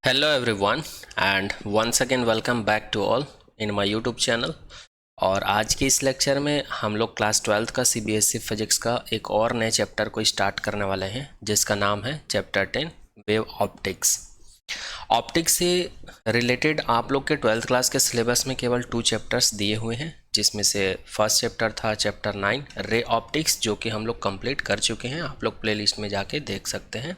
Hello everyone and once again welcome back to all in my YouTube channel. और आज के इस lecture में हम लोग क्लास 12th का सीबीएसई फिजिक्स का एक और नए चैप्टर को स्टार्ट करने वाले हैं जिसका नाम है चैप्टर 10 वेव ऑप्टिक्स। ऑप्टिक्स से रिलेटेड आप लोग के 12th क्लास के सिलेबस में केवल 2 चैप्टर्स दिए हुए हैं, जिसमें से फर्स्ट चैप्टर था चैप्टर 9 रे ऑप्टिक्स, जो कि हम लोग कंप्लीट कर चुके हैं। आप लोग प्लेलिस्ट में जाके देख सकते हैं।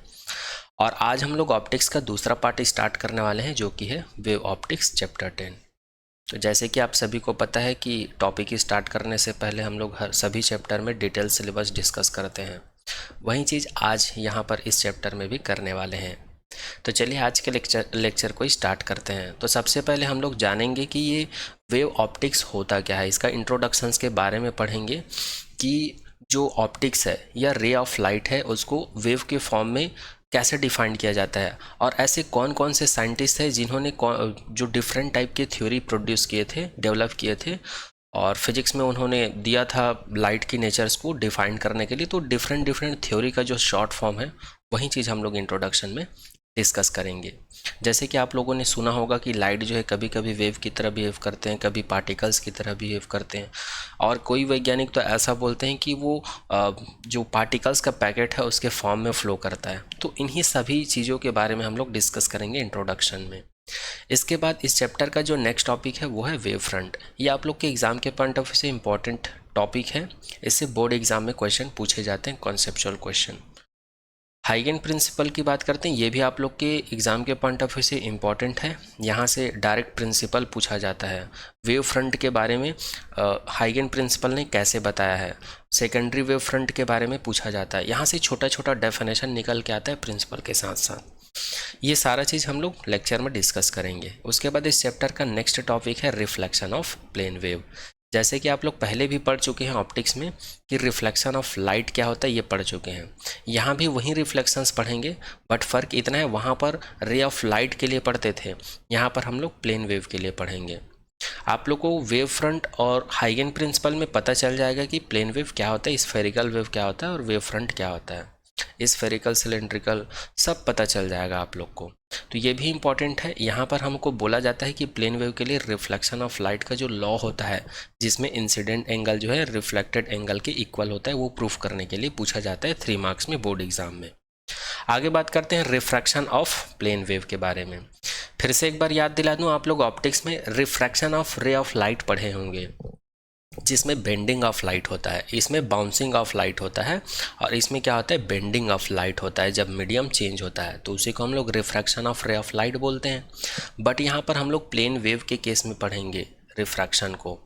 और आज हम लोग ऑप्टिक्स का दूसरा पार्ट स्टार्ट करने वाले हैं जो कि है वेव ऑप्टिक्स चैप्टर 10। तो जैसे कि आप सभी को पता है कि टॉपिक स्टार्ट करने से पहले हम लोग हर सभी चैप्टर में डिटेल सिलेबस डिस्कस करते हैं, वही चीज़ आज यहाँ पर इस चैप्टर में भी करने वाले हैं। तो चलिए आज के लेक्चर को स्टार्ट करते हैं। तो सबसे पहले हम लोग जानेंगे कि ये वेव ऑप्टिक्स होता क्या है, इसका इंट्रोडक्शंस के बारे में पढ़ेंगे कि जो ऑप्टिक्स है या रे ऑफ लाइट है उसको वेव के फॉर्म में कैसे डिफाइन किया जाता है, और ऐसे कौन कौन से साइंटिस्ट हैं जिन्होंने जो डिफरेंट टाइप के थ्योरी प्रोड्यूस किए थे, डेवलप किए थे, और फिजिक्स में उन्होंने दिया था लाइट की नेचर्स को डिफाइन करने के लिए। तो डिफरेंट थ्योरी का जो शॉर्ट फॉर्म है वही चीज़ हम लोग इंट्रोडक्शन में डिस्कस करेंगे। जैसे कि आप लोगों ने सुना होगा कि लाइट जो है कभी कभी वेव की तरह बिहेव करते हैं, कभी पार्टिकल्स की तरह बिहेव करते हैं, और कोई वैज्ञानिक तो ऐसा बोलते हैं कि वो जो पार्टिकल्स का पैकेट है उसके फॉर्म में फ्लो करता है। तो इन्हीं सभी चीज़ों के बारे में हम लोग डिस्कस करेंगे इंट्रोडक्शन में। इसके बाद इस चैप्टर का जो नेक्स्ट टॉपिक है वो है वेव फ्रंट। ये आप लोग के एग्ज़ाम के पॉइंट ऑफ व्यू से इंपॉर्टेंट टॉपिक है। इससे बोर्ड एग्जाम में क्वेश्चन पूछे जाते हैं, कॉन्सेप्चुअल क्वेश्चन। हाइगन प्रिंसिपल की बात करते हैं, ये भी आप लोग के एग्ज़ाम के पॉइंट ऑफ व्यू से इम्पॉर्टेंट है। यहाँ से डायरेक्ट प्रिंसिपल पूछा जाता है वेव फ्रंट के बारे में। हाइगन प्रिंसिपल ने कैसे बताया है, सेकेंडरी वेव फ्रंट के बारे में पूछा जाता है। यहाँ से छोटा छोटा डेफिनेशन निकल के आता है प्रिंसिपल के साथ साथ। ये सारा चीज़ हम लोग लेक्चर में डिस्कस करेंगे। उसके बाद इस चैप्टर का नेक्स्ट टॉपिक है रिफ्लेक्शन ऑफ प्लेन वेव। जैसे कि आप लोग पहले भी पढ़ चुके हैं ऑप्टिक्स में कि रिफ्लेक्शन ऑफ लाइट क्या होता है, ये पढ़ चुके हैं। यहाँ भी वही रिफ्लेक्शंस पढ़ेंगे, बट फ़र्क इतना है वहाँ पर रे ऑफ लाइट के लिए पढ़ते थे, यहाँ पर हम लोग प्लेन वेव के लिए पढ़ेंगे। आप लोग को वेव फ्रंट और हाइगन प्रिंसिपल में पता चल जाएगा कि प्लेन वेव क्या होता है, स्फेरिकल वेव क्या होता है और वेव फ्रंट क्या होता है। स्फेरिकल, सिलेंड्रिकल सब पता चल जाएगा आप लोग को। तो ये भी इम्पॉर्टेंट है। यहाँ पर हमको बोला जाता है कि प्लेन वेव के लिए रिफ्लेक्शन ऑफ लाइट का जो लॉ होता है, जिसमें इंसिडेंट एंगल जो है रिफ्लेक्टेड एंगल के इक्वल होता है, वो प्रूफ करने के लिए पूछा जाता है 3 मार्क्स में बोर्ड एग्जाम में। आगे बात करते हैं रिफ्रैक्शन ऑफ प्लेन वेव के बारे में। फिर से एक बार याद दिला दूँ, आप लोग ऑप्टिक्स में रिफ्रैक्शन ऑफ रे ऑफ लाइट पढ़े होंगे, जिसमें बेंडिंग ऑफ लाइट होता है, इसमें बाउंसिंग ऑफ लाइट होता है, और इसमें क्या होता है, बेंडिंग ऑफ लाइट होता है। जब मीडियम चेंज होता है तो उसी को हम लोग रिफ्रैक्शन ऑफ रे ऑफ लाइट बोलते हैं। बट यहाँ पर हम लोग प्लेन वेव के केस में पढ़ेंगे रिफ्रैक्शन को।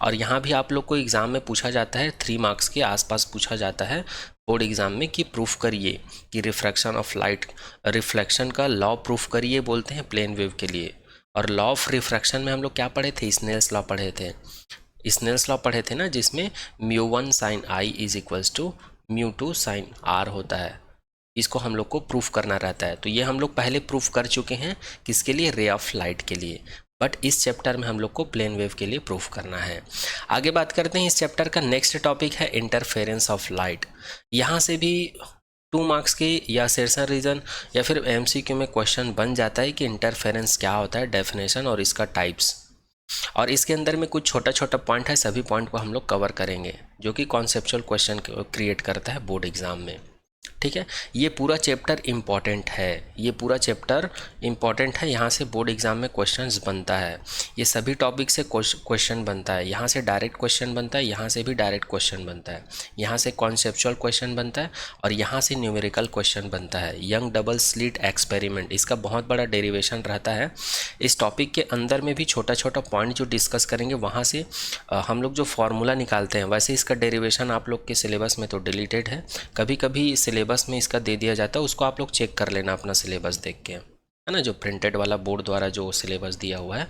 और यहाँ भी आप लोग को एग्ज़ाम में पूछा जाता है, 3 मार्क्स के आसपास पूछा जाता है बोर्ड एग्ज़ाम में कि प्रूफ करिए कि रिफ्रैक्शन ऑफ लाइट, रिफ्लेक्शन का लॉ प्रूफ करिए बोलते हैं प्लेन वेव के लिए। और लॉ ऑफ रिफ्रैक्शन में हम लोग क्या पढ़े थे, स्नेल्स लॉ पढ़े थे। स्नेल्स लॉ पढ़े थे ना, जिसमें μ1 sin i is equals to μ2 sin r होता है। इसको हम लोग को प्रूफ करना रहता है। तो ये हम लोग पहले प्रूफ कर चुके हैं, किसके लिए, रे ऑफ लाइट के लिए। बट इस चैप्टर में हम लोग को प्लेन वेव के लिए प्रूफ करना है। आगे बात करते हैं, इस चैप्टर का नेक्स्ट टॉपिक है इंटरफेरेंस ऑफ लाइट। यहाँ से भी 2 मार्क्स के या सेशन रीजन या फिर MCQ में क्वेश्चन बन जाता है कि इंटरफेरेंस क्या होता है, डेफिनेशन और इसका टाइप्स। और इसके अंदर में कुछ छोटा छोटा पॉइंट है, सभी पॉइंट को हम लोग कवर करेंगे, जो कि कॉन्सेप्चुअल क्वेश्चन क्रिएट करता है बोर्ड एग्जाम में। ठीक है, ये पूरा चैप्टर इम्पॉर्टेंट है, ये पूरा चैप्टर इम्पॉर्टेंट है। यहाँ से बोर्ड एग्जाम में क्वेश्चंस बनता है, ये सभी टॉपिक से क्वेश्चन बनता है। यहाँ से डायरेक्ट क्वेश्चन बनता है, यहाँ से भी डायरेक्ट क्वेश्चन बनता है, यहाँ से कॉन्सेप्चुअल क्वेश्चन बनता है, और यहाँ से न्यूमेरिकल क्वेश्चन बनता है। यंग डबल स्लिट एक्सपेरिमेंट, इसका बहुत बड़ा डेरिवेशन रहता है। इस टॉपिक के अंदर में भी छोटा छोटा पॉइंट जो डिस्कस करेंगे, वहाँ से हम लोग जो फार्मूला निकालते हैं, वैसे इसका डेरिवेशन आप लोग के सिलेबस में तो डिलीटेड है। कभी कभी सिलेबस में इसका दे दिया जाता है, उसको आप लोग चेक कर लेना अपना सिलेबस देख के, है ना, जो प्रिंटेड वाला बोर्ड द्वारा जो सिलेबस दिया हुआ है।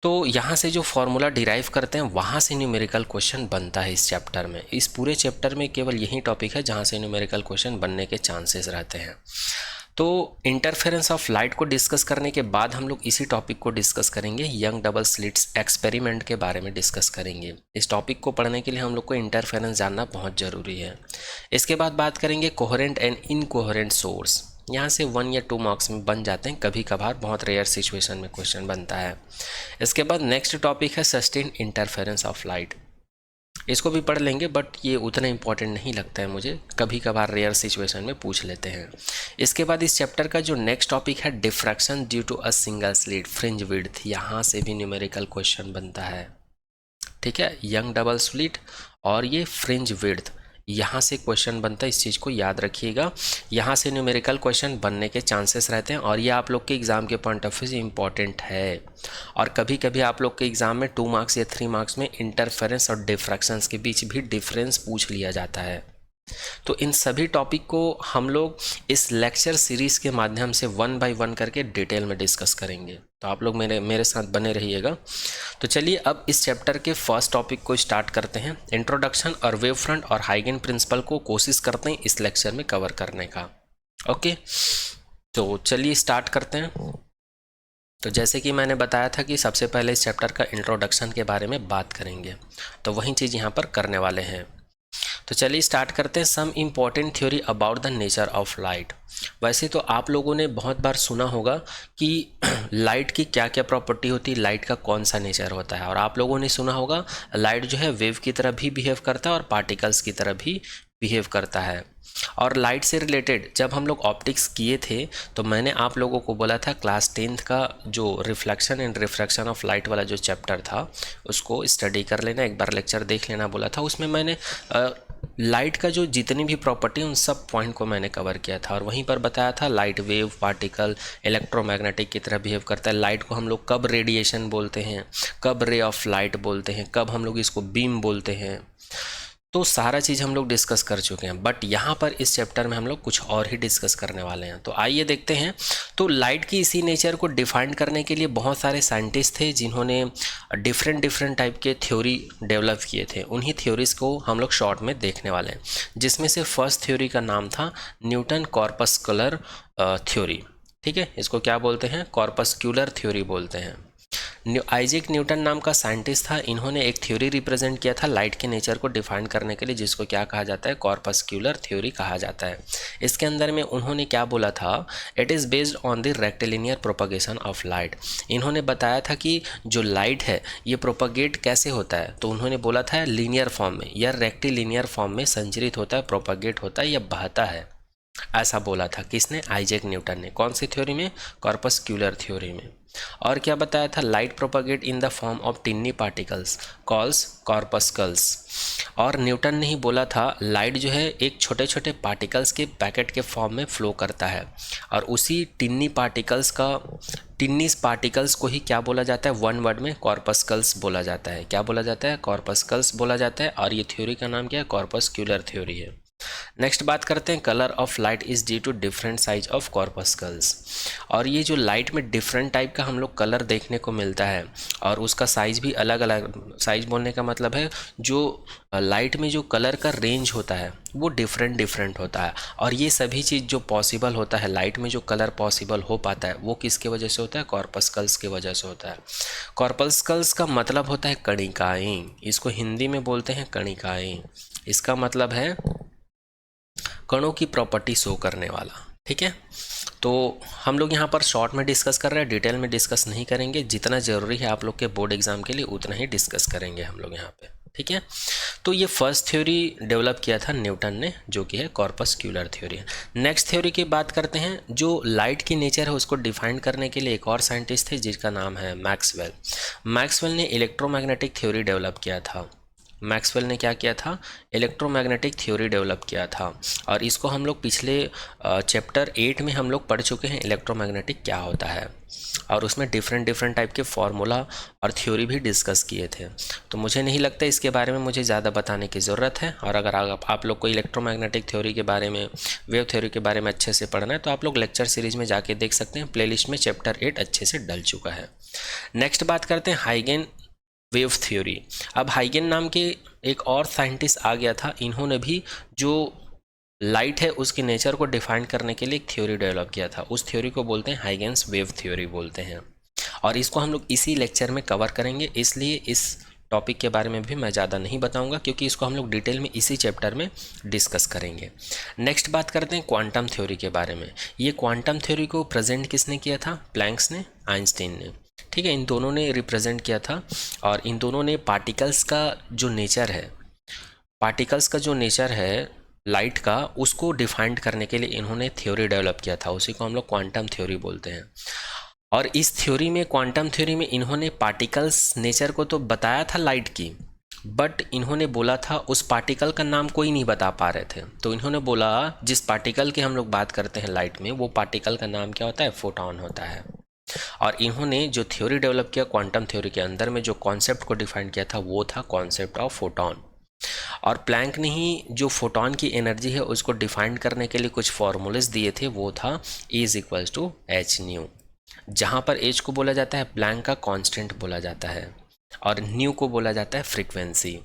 तो यहाँ से जो फॉर्मूला डिराइव करते हैं, वहाँ से न्यूमेरिकल क्वेश्चन बनता है इस चैप्टर में। इस पूरे चैप्टर में केवल यही टॉपिक है जहाँ से न्यूमेरिकल क्वेश्चन बनने के चांसेस रहते हैं। तो इंटरफेरेंस ऑफ लाइट को डिस्कस करने के बाद हम लोग इसी टॉपिक को डिस्कस करेंगे, यंग डबल स्लिट्स एक्सपेरिमेंट के बारे में डिस्कस करेंगे। इस टॉपिक को पढ़ने के लिए हम लोग को इंटरफेरेंस जानना बहुत ज़रूरी है। इसके बाद बात करेंगे कोहेरेंट एंड इनकोहेरेंट सोर्स। यहाँ से 1 या 2 मार्क्स में बन जाते हैं, कभी कभार बहुत रेयर सिचुएशन में क्वेश्चन बनता है। इसके बाद नेक्स्ट टॉपिक है सस्टेन इंटरफेरेंस ऑफ लाइट। इसको भी पढ़ लेंगे बट ये उतना इंपॉर्टेंट नहीं लगता है मुझे, कभी कभार रेयर सिचुएशन में पूछ लेते हैं। इसके बाद इस चैप्टर का जो नेक्स्ट टॉपिक है diffraction due to a single slit fringe width, यहाँ से भी न्यूमेरिकल क्वेश्चन बनता है। ठीक है, यंग डबल स्लिट और ये फ्रिंज विड्थ, यहाँ से क्वेश्चन बनता है, इस चीज़ को याद रखिएगा। यहाँ से न्यूमेरिकल क्वेश्चन बनने के चांसेस रहते हैं और ये आप लोग के एग्ज़ाम के पॉइंट ऑफ व्यू से इम्पॉर्टेंट है। और कभी कभी आप लोग के एग्ज़ाम में 2 मार्क्स या 3 मार्क्स में इंटरफेरेंस और डिफ्रैक्शंस के बीच भी डिफरेंस पूछ लिया जाता है। तो इन सभी टॉपिक को हम लोग इस लेक्चर सीरीज़ के माध्यम से 1 बाय 1 करके डिटेल में डिस्कस करेंगे, तो आप लोग मेरे साथ बने रहिएगा। तो चलिए अब इस चैप्टर के फर्स्ट टॉपिक को स्टार्ट करते हैं। इंट्रोडक्शन और वेव फ्रंट और हाइगन प्रिंसिपल को कोशिश करते हैं इस लेक्चर में कवर करने का। ओके, तो चलिए स्टार्ट करते हैं। तो जैसे कि मैंने बताया था कि सबसे पहले इस चैप्टर का इंट्रोडक्शन के बारे में बात करेंगे, तो वही चीज़ यहाँ पर करने वाले हैं। तो चलिए स्टार्ट करते हैं। Some important theory about the nature of light. वैसे तो आप लोगों ने बहुत बार सुना होगा कि लाइट की क्या क्या प्रॉपर्टी होती है, लाइट का कौन सा नेचर होता है, और आप लोगों ने सुना होगा लाइट जो है वेव की तरह भी बिहेव करता है और पार्टिकल्स की तरह भी बिहेव करता है। और लाइट से रिलेटेड जब हम लोग ऑप्टिक्स किए थे तो मैंने आप लोगों को बोला था क्लास 10th का जो reflection and refraction of light वाला जो चैप्टर था उसको स्टडी कर लेना, एक बार लेक्चर देख लेना बोला था। उसमें मैंने लाइट का जो जितनी भी प्रॉपर्टी उन सब पॉइंट को मैंने कवर किया था और वहीं पर बताया था लाइट वेव, पार्टिकल, इलेक्ट्रोमैग्नेटिक की तरह बिहेव करता है। लाइट को हम लोग कब रेडिएशन बोलते हैं, कब रे ऑफ लाइट बोलते हैं, कब हम लोग इसको बीम बोलते हैं, तो सारा चीज़ हम लोग डिस्कस कर चुके हैं। बट यहाँ पर इस चैप्टर में हम लोग कुछ और ही डिस्कस करने वाले हैं। तो आइए देखते हैं। तो लाइट की इसी नेचर को डिफाइन करने के लिए बहुत सारे साइंटिस्ट थे जिन्होंने डिफरेंट टाइप के थ्योरी डेवलप किए थे। उन्हीं थ्योरीज़ को हम लोग शॉर्ट में देखने वाले हैं, जिसमें से फर्स्ट थ्योरी का नाम था न्यूटन कॉर्पस्कुलर थ्योरी। ठीक है, इसको क्या बोलते हैं, कॉर्पस्कुलर थ्योरी बोलते हैं। आइजैक न्यूटन नाम का साइंटिस्ट था, इन्होंने एक थ्योरी रिप्रेजेंट किया था लाइट के नेचर को डिफाइन करने के लिए, जिसको क्या कहा जाता है, कॉर्पस्कुलर थ्योरी कहा जाता है। इसके अंदर में उन्होंने क्या बोला था, it is based on the rectilinear propagation of light. इन्होंने बताया था कि जो लाइट है ये प्रोपगेट कैसे होता है, तो उन्होंने बोला था लीनियर फॉर्म में या रेक्टिलिनियर फॉर्म में संचरित होता है, प्रोपगेट होता है या बहता है, ऐसा बोला था। किसने, आइजैक न्यूटन ने। कौन सी थ्योरी में, कॉर्पस्कुलर थ्योरी में। और क्या बताया था, light propagate in the form of tiny particles calls corpuscles. और न्यूटन ने ही बोला था लाइट जो है एक छोटे छोटे पार्टिकल्स के पैकेट के फॉर्म में फ्लो करता है, और उसी टिन्नी पार्टिकल्स को ही क्या बोला जाता है, वन वर्ड में कॉर्पस्कल्स बोला जाता है। क्या बोला जाता है, कॉर्पस्कल्स बोला जाता है। और ये थ्योरी का नाम क्या है, कॉर्पस्कुलर थ्योरी है। नेक्स्ट बात करते हैं, colour of light is due to different size of corpuscles. और ये जो लाइट में डिफरेंट टाइप का हम लोग कलर देखने को मिलता है और उसका साइज भी अलग अलग, साइज बोलने का मतलब है जो लाइट में जो कलर का रेंज होता है वो डिफरेंट होता है। और ये सभी चीज़ जो पॉसिबल होता है, लाइट में जो कलर पॉसिबल हो पाता है वो किसके वजह से होता है, कॉर्पस्कल्स की वजह से होता है। कॉर्पस्कल्स का मतलब होता है कणिकाएं, इसको हिंदी में बोलते हैं कणिकाएं। इसका मतलब है कणों की प्रॉपर्टी शो करने वाला। ठीक है, तो हम लोग यहाँ पर शॉर्ट में डिस्कस कर रहे हैं, डिटेल में डिस्कस नहीं करेंगे। जितना ज़रूरी है आप लोग के बोर्ड एग्जाम के लिए उतना ही डिस्कस करेंगे हम लोग यहाँ पे। ठीक है, तो ये फर्स्ट थ्योरी डेवलप किया था न्यूटन ने, जो कि है कॉर्पस्कुलर थ्योरी। नेक्स्ट थ्योरी की बात करते हैं, जो लाइट की नेचर है उसको डिफाइन करने के लिए एक और साइंटिस्ट थे जिसका नाम है मैक्सवेल। मैक्सवेल ने इलेक्ट्रोमैग्नेटिक थ्योरी डेवलप किया था। मैक्सवेल ने क्या किया था, इलेक्ट्रोमैग्नेटिक थ्योरी डेवलप किया था। और इसको हम लोग पिछले चैप्टर 8 में हम लोग पढ़ चुके हैं, इलेक्ट्रोमैग्नेटिक क्या होता है, और उसमें डिफरेंट टाइप के फार्मूला और थ्योरी भी डिस्कस किए थे। तो मुझे नहीं लगता इसके बारे में मुझे ज़्यादा बताने की ज़रूरत है। और अगर आप लोग को इलेक्ट्रोमैग्नेटिक थ्योरी के बारे में, वेव थ्योरी के बारे में अच्छे से पढ़ना है तो आप लोग लेक्चर सीरीज़ में जाके देख सकते हैं, प्लेलिस्ट में चैप्टर 8 अच्छे से डल चुका है। नेक्स्ट बात करते हैं हाइगन वेव थ्योरी। अब हाइगन नाम के एक और साइंटिस्ट आ गया था, इन्होंने भी जो लाइट है उसके नेचर को डिफाइन करने के लिए एक थ्योरी डेवलप किया था। उस थ्योरी को बोलते हैं हाइगन्स वेव थ्योरी बोलते हैं। और इसको हम लोग इसी लेक्चर में कवर करेंगे, इसलिए इस टॉपिक के बारे में भी मैं ज़्यादा नहीं बताऊंगा, क्योंकि इसको हम लोग डिटेल में इसी चैप्टर में डिस्कस करेंगे। नेक्स्ट बात करते हैं क्वांटम थ्योरी के बारे में। ये क्वांटम थ्योरी को प्रेजेंट किसने किया था? प्लैंक्स ने, आइंस्टीन ने। ठीक है, इन दोनों ने रिप्रेजेंट किया था, और इन दोनों ने पार्टिकल्स का जो नेचर है, लाइट का, उसको डिफाइंड करने के लिए इन्होंने थ्योरी डेवलप किया था। उसी को हम लोग क्वांटम थ्योरी बोलते हैं। और इस थ्योरी में, क्वांटम थ्योरी में, इन्होंने पार्टिकल्स नेचर को तो बताया था लाइट की, बट इन्होंने बोला था उस पार्टिकल का नाम कोई नहीं बता पा रहे थे। तो इन्होंने बोला जिस पार्टिकल की हम लोग बात करते हैं लाइट में, वो पार्टिकल का नाम क्या होता है? फोटॉन होता है। और इन्होंने जो थ्योरी डेवलप किया क्वांटम थ्योरी के अंदर में, जो कॉन्सेप्ट को डिफाइन किया था, वो था कॉन्सेप्ट ऑफ फोटॉन। और प्लैंक ने ही जो फोटॉन की एनर्जी है उसको डिफाइन करने के लिए कुछ फॉर्मूलेस दिए थे, वो था E=h², जहाँ पर h को बोला जाता है प्लैंक का कांस्टेंट बोला जाता है, और न्यू को बोला जाता है फ्रीक्वेंसी।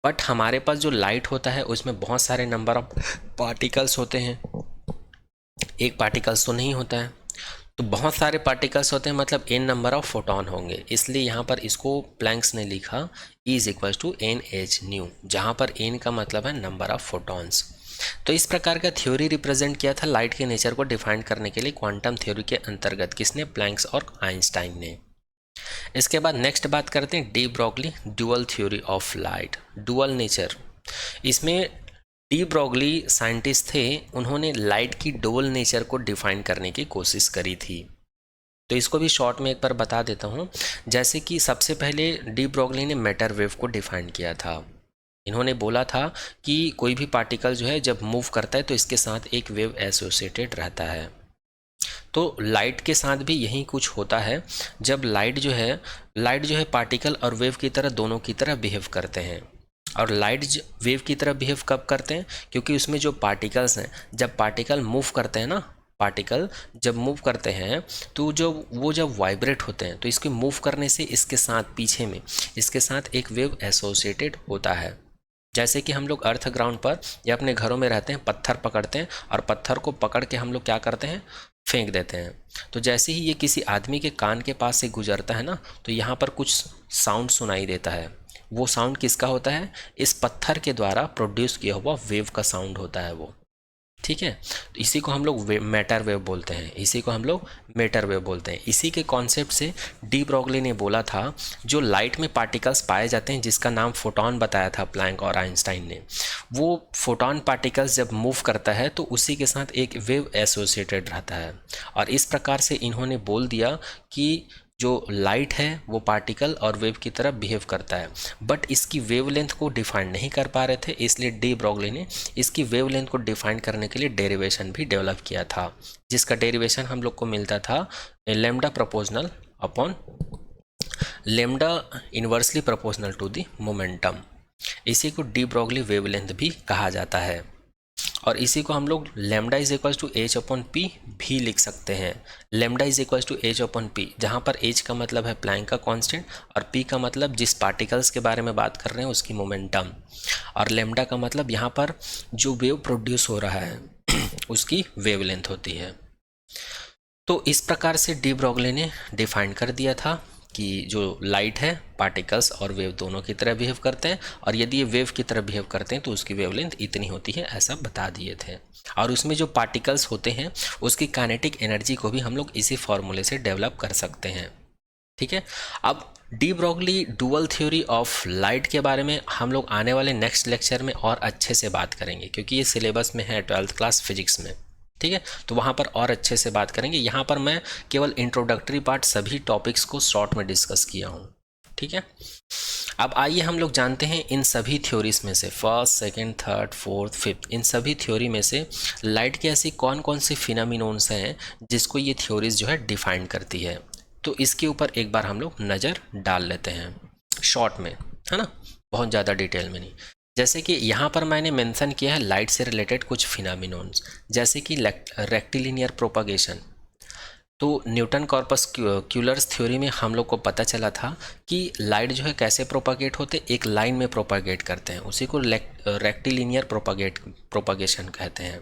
बट हमारे पास जो लाइट होता है उसमें बहुत सारे नंबर ऑफ पार्टिकल्स होते हैं, एक पार्टिकल्स तो नहीं होता है। तो बहुत सारे पार्टिकल्स होते हैं, मतलब n नंबर ऑफ फोटॉन होंगे, इसलिए यहाँ पर इसको प्लैंक्स ने लिखा E=nhν, जहाँ पर n का मतलब है नंबर ऑफ फोटॉन्स। तो इस प्रकार का थ्योरी रिप्रेजेंट किया था लाइट के नेचर को डिफाइन करने के लिए क्वांटम थ्योरी के अंतर्गत, किसने? प्लैंक्स और आइंस्टाइन ने। इसके बाद नेक्स्ट बात करते हैं de Broglie dual theory of light, dual nature. इसमें डी ब्रोगली साइंटिस्ट थे, उन्होंने लाइट की डुअल नेचर को डिफाइन करने की कोशिश करी थी। तो इसको भी शॉर्ट में एक बार बता देता हूँ। जैसे कि सबसे पहले डी ब्रोगली ने मैटर वेव को डिफाइन किया था। इन्होंने बोला था कि कोई भी पार्टिकल जो है जब मूव करता है तो इसके साथ एक वेव एसोसिएटेड रहता है। तो लाइट के साथ भी यही कुछ होता है। जब लाइट जो है पार्टिकल और वेव की तरह, दोनों की तरह बिहेव करते हैं। और लाइट वेव की तरह बिहेव कब करते हैं? क्योंकि उसमें जो पार्टिकल्स हैं, जब पार्टिकल मूव करते हैं ना, पार्टिकल जब मूव करते हैं तो जब वाइब्रेट होते हैं, तो इसके मूव करने से इसके साथ पीछे में इसके साथ एक वेव एसोसिएटेड होता है। जैसे कि हम लोग अर्थ ग्राउंड पर या अपने घरों में रहते हैं, पत्थर पकड़ते हैं, और पत्थर को पकड़ के हम लोग क्या करते हैं? फेंक देते हैं। तो जैसे ही ये किसी आदमी के कान के पास से गुजरता है ना, तो यहाँ पर कुछ साउंड सुनाई देता है। वो साउंड किसका होता है? इस पत्थर के द्वारा प्रोड्यूस किया हुआ वेव का साउंड होता है वो। ठीक है, तो इसी को हम लोग मैटर वेव बोलते हैं, इसी के कॉन्सेप्ट से डी ब्रोगली ने बोला था जो लाइट में पार्टिकल्स पाए जाते हैं, जिसका नाम फोटॉन बताया था प्लैंक और आइंस्टाइन ने, वो फोटॉन पार्टिकल्स जब मूव करता है तो उसी के साथ एक वेव एसोसिएटेड रहता है। और इस प्रकार से इन्होंने बोल दिया कि जो लाइट है वो पार्टिकल और वेव की तरह बिहेव करता है, बट इसकी वेवलेंथ को डिफाइन नहीं कर पा रहे थे। इसलिए डी ब्रोगली ने इसकी वेवलेंथ को डिफाइन करने के लिए डेरिवेशन भी डेवलप किया था, जिसका डेरिवेशन हम लोग को मिलता था lambda proportional upon lambda inversely proportional to the momentum. इसी को डी ब्रोगली वेवलेंथ भी कहा जाता है। और इसी को हम लोग λ=h/p भी लिख सकते हैं। λ=h/p, जहाँ पर h का मतलब है प्लैंक का कांस्टेंट, और p का मतलब जिस पार्टिकल्स के बारे में बात कर रहे हैं उसकी मोमेंटम, और लैम्डा का मतलब यहाँ पर जो वेव प्रोड्यूस हो रहा है उसकी वेवलेंथ होती है। तो इस प्रकार से डी ब्रोगली ने डिफाइन कर दिया था कि जो लाइट है पार्टिकल्स और वेव दोनों की तरह बिहेव करते हैं, और यदि ये वेव की तरह बिहेव करते हैं तो उसकी वेवलेंथ इतनी होती है, ऐसा बता दिए थे। और उसमें जो पार्टिकल्स होते हैं उसकी काइनेटिक एनर्जी को भी हम लोग इसी फॉर्मूले से डेवलप कर सकते हैं। ठीक है, अब de Broglie dual theory of light के बारे में हम लोग आने वाले नेक्स्ट लेक्चर में और अच्छे से बात करेंगे, क्योंकि ये सिलेबस में है 12th क्लास फिजिक्स में। ठीक है, तो वहाँ पर और अच्छे से बात करेंगे। यहाँ पर मैं केवल इंट्रोडक्टरी पार्ट सभी टॉपिक्स को शॉर्ट में डिस्कस किया हूँ। ठीक है, अब आइए हम लोग जानते हैं इन सभी थ्योरीज में से, first, second, third, fourth, fifth, इन सभी थ्योरी में से लाइट के ऐसी कौन कौन सी फिनोमिनॉन्स हैं जिसको ये थ्योरीज जो है डिफाइन करती है। तो इसके ऊपर एक बार हम लोग नज़र डाल लेते हैं शॉर्ट में, है ना, बहुत ज़्यादा डिटेल में नहीं। जैसे कि यहाँ पर मैंने मेंशन किया है लाइट से रिलेटेड कुछ फिनोमिनॉन्स, जैसे कि रेक्टिलिनियर प्रोपगेशन। तो न्यूटन कॉर्पस्क्यूलर्स थ्योरी में हम लोग को पता चला था कि लाइट जो है कैसे प्रोपागेट होते, एक लाइन में प्रोपागेट करते हैं, उसी को रेक्टिलिनियर प्रोपागेशन कहते हैं।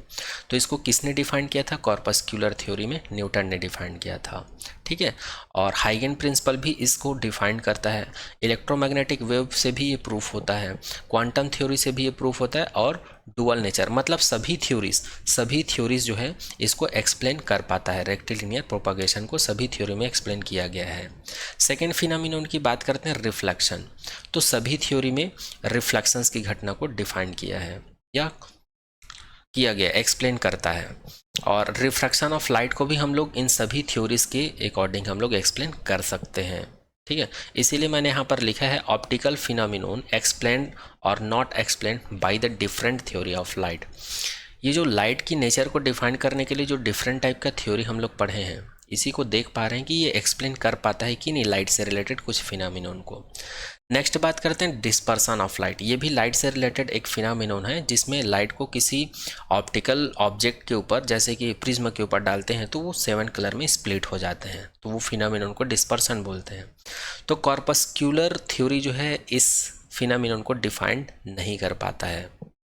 तो इसको किसने डिफाइन किया था? कॉर्पस्क्यूलर थ्योरी में न्यूटन ने डिफाइन किया था। ठीक है, और हाइगन प्रिंसिपल भी इसको डिफाइन करता है। इलेक्ट्रोमैग्नेटिक वेव से भी ये प्रूफ होता है, क्वांटम थ्योरी से भी ये प्रूफ होता है, और डुअल नेचर मतलब सभी थ्योरीज जो है इसको एक्सप्लेन कर पाता है। रेक्टिलिनियर प्रोपागेशन को सभी थ्योरी में एक्सप्लेन किया गया है। सेकेंड फिनोमिनन की बात करते हैं, रिफ्लेक्शन। तो सभी थ्योरी में रिफ्लेक्शंस की घटना को डिफाइन किया है या किया गया, एक्सप्लेन करता है। और रिफ्रैक्शन ऑफ लाइट को भी हम लोग इन सभी थ्योरीज के अकॉर्डिंग हम लोग एक्सप्लेन कर सकते हैं। ठीक है, इसीलिए मैंने यहाँ पर लिखा है ऑप्टिकल फिनोमिनन एक्सप्लेन और not explain by the different theory of light. ये जो लाइट की नेचर को डिफाइन करने के लिए जो डिफरेंट टाइप का थ्योरी हम लोग पढ़े हैं, इसी को देख पा रहे हैं कि ये एक्सप्लेन कर पाता है कि नहीं लाइट से रिलेटेड कुछ फिनोमिनन को। नेक्स्ट बात करते हैं डिस्पर्सन ऑफ लाइट। ये भी लाइट से रिलेटेड एक फिनोमिनन है, जिसमें लाइट को किसी ऑप्टिकल ऑब्जेक्ट के ऊपर जैसे कि प्रिज्म के ऊपर डालते हैं तो वो 7 कलर में स्प्लिट हो जाते हैं, तो वो फिनोमिनन को डिस्पर्सन बोलते हैं। तो कॉर्पस्क्यूलर थ्योरी जो है इस फिनोमिनन को डिफाइन नहीं कर पाता है।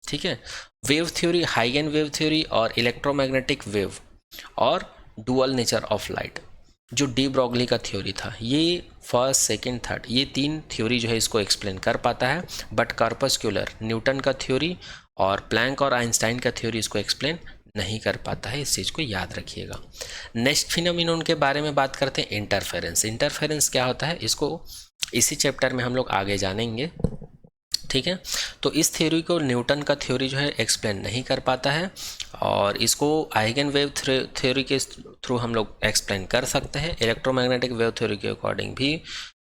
ठीक है, वेव थ्योरी, हाइगन वेव थ्योरी और इलेक्ट्रोमैग्नेटिक वेव और डुअल नेचर ऑफ लाइट, जो डी ब्रॉगली का थ्योरी था, ये फर्स्ट सेकंड थर्ड ये 3 थ्योरी जो है इसको एक्सप्लेन कर पाता है। बट कॉर्पस्क्यूलर न्यूटन का थ्योरी और प्लैंक और आइंस्टाइन का थ्योरी इसको एक्सप्लेन नहीं कर पाता है, इस चीज़ को याद रखिएगा। नेक्स्ट फिनोमिनन के बारे में बात करते हैं, इंटरफेरेंस। इंटरफेरेंस क्या होता है, इसको इसी चैप्टर में हम लोग आगे जानेंगे। ठीक है, तो इस थ्योरी को न्यूटन का थ्योरी जो है एक्सप्लेन नहीं कर पाता है, और इसको आइगन वेव थ्योरी के थ्रू हम लोग एक्सप्लेन कर सकते हैं, इलेक्ट्रोमैग्नेटिक वेव थ्योरी के अकॉर्डिंग भी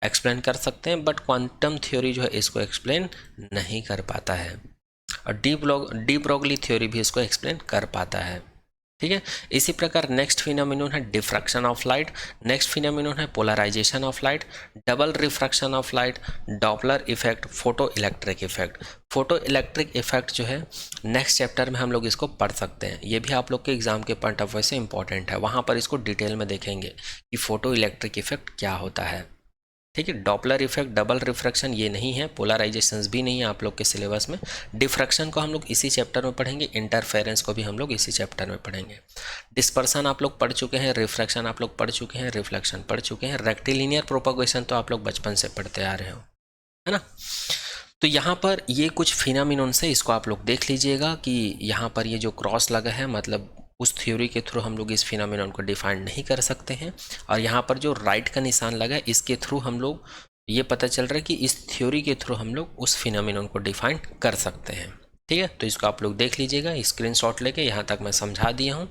एक्सप्लेन कर सकते हैं, बट क्वांटम थ्योरी जो है इसको एक्सप्लेन नहीं कर पाता है, और डी ब्रॉगली थ्योरी भी इसको एक्सप्लेन कर पाता है। ठीक है, इसी प्रकार नेक्स्ट फिनोमिनन है diffraction of light. Next phenomenon है polarisation of light, double refraction of light, Doppler effect, photo electric effect. Photo electric effect जो है नेक्स्ट चैप्टर में हम लोग इसको पढ़ सकते हैं, ये भी आप लोग के एग्जाम के पॉइंट ऑफ व्यू से इंपॉर्टेंट है, वहाँ पर इसको डिटेल में देखेंगे कि फोटो इलेक्ट्रिक इफेक्ट क्या होता है। ठीक है, डॉपलर इफेक्ट, डबल रिफ्रैक्शन ये नहीं है, पोलराइजेशंस भी नहीं है आप लोग के सिलेबस में। डिफ्रैक्शन को हम लोग इसी चैप्टर में पढ़ेंगे, इंटरफेरेंस को भी हम लोग इसी चैप्टर में पढ़ेंगे। डिस्पर्सन आप लोग पढ़ चुके हैं, रिफ्रैक्शन आप लोग पढ़ चुके हैं, रिफ्लेक्शन पढ़ चुके हैं, रेक्टिलिनियर प्रोपगेशन तो आप लोग बचपन से पढ़ते आ रहे हो, है ना। तो यहाँ पर ये कुछ फिनोमिनन से इसको आप लोग देख लीजिएगा कि यहाँ पर ये जो क्रॉस लगा है मतलब उस थ्योरी के थ्रू हम लोग इस फिनोमिनन को डिफाइन नहीं कर सकते हैं, और यहाँ पर जो राइट का निशान लगा है इसके थ्रू हम लोग ये पता चल रहा है कि इस थ्योरी के थ्रू हम लोग उस फिनोमिनन को डिफाइन कर सकते हैं। ठीक है, तो इसको आप लोग देख लीजिएगा, स्क्रीनशॉट लेके, यहाँ तक मैं समझा दिया हूँ।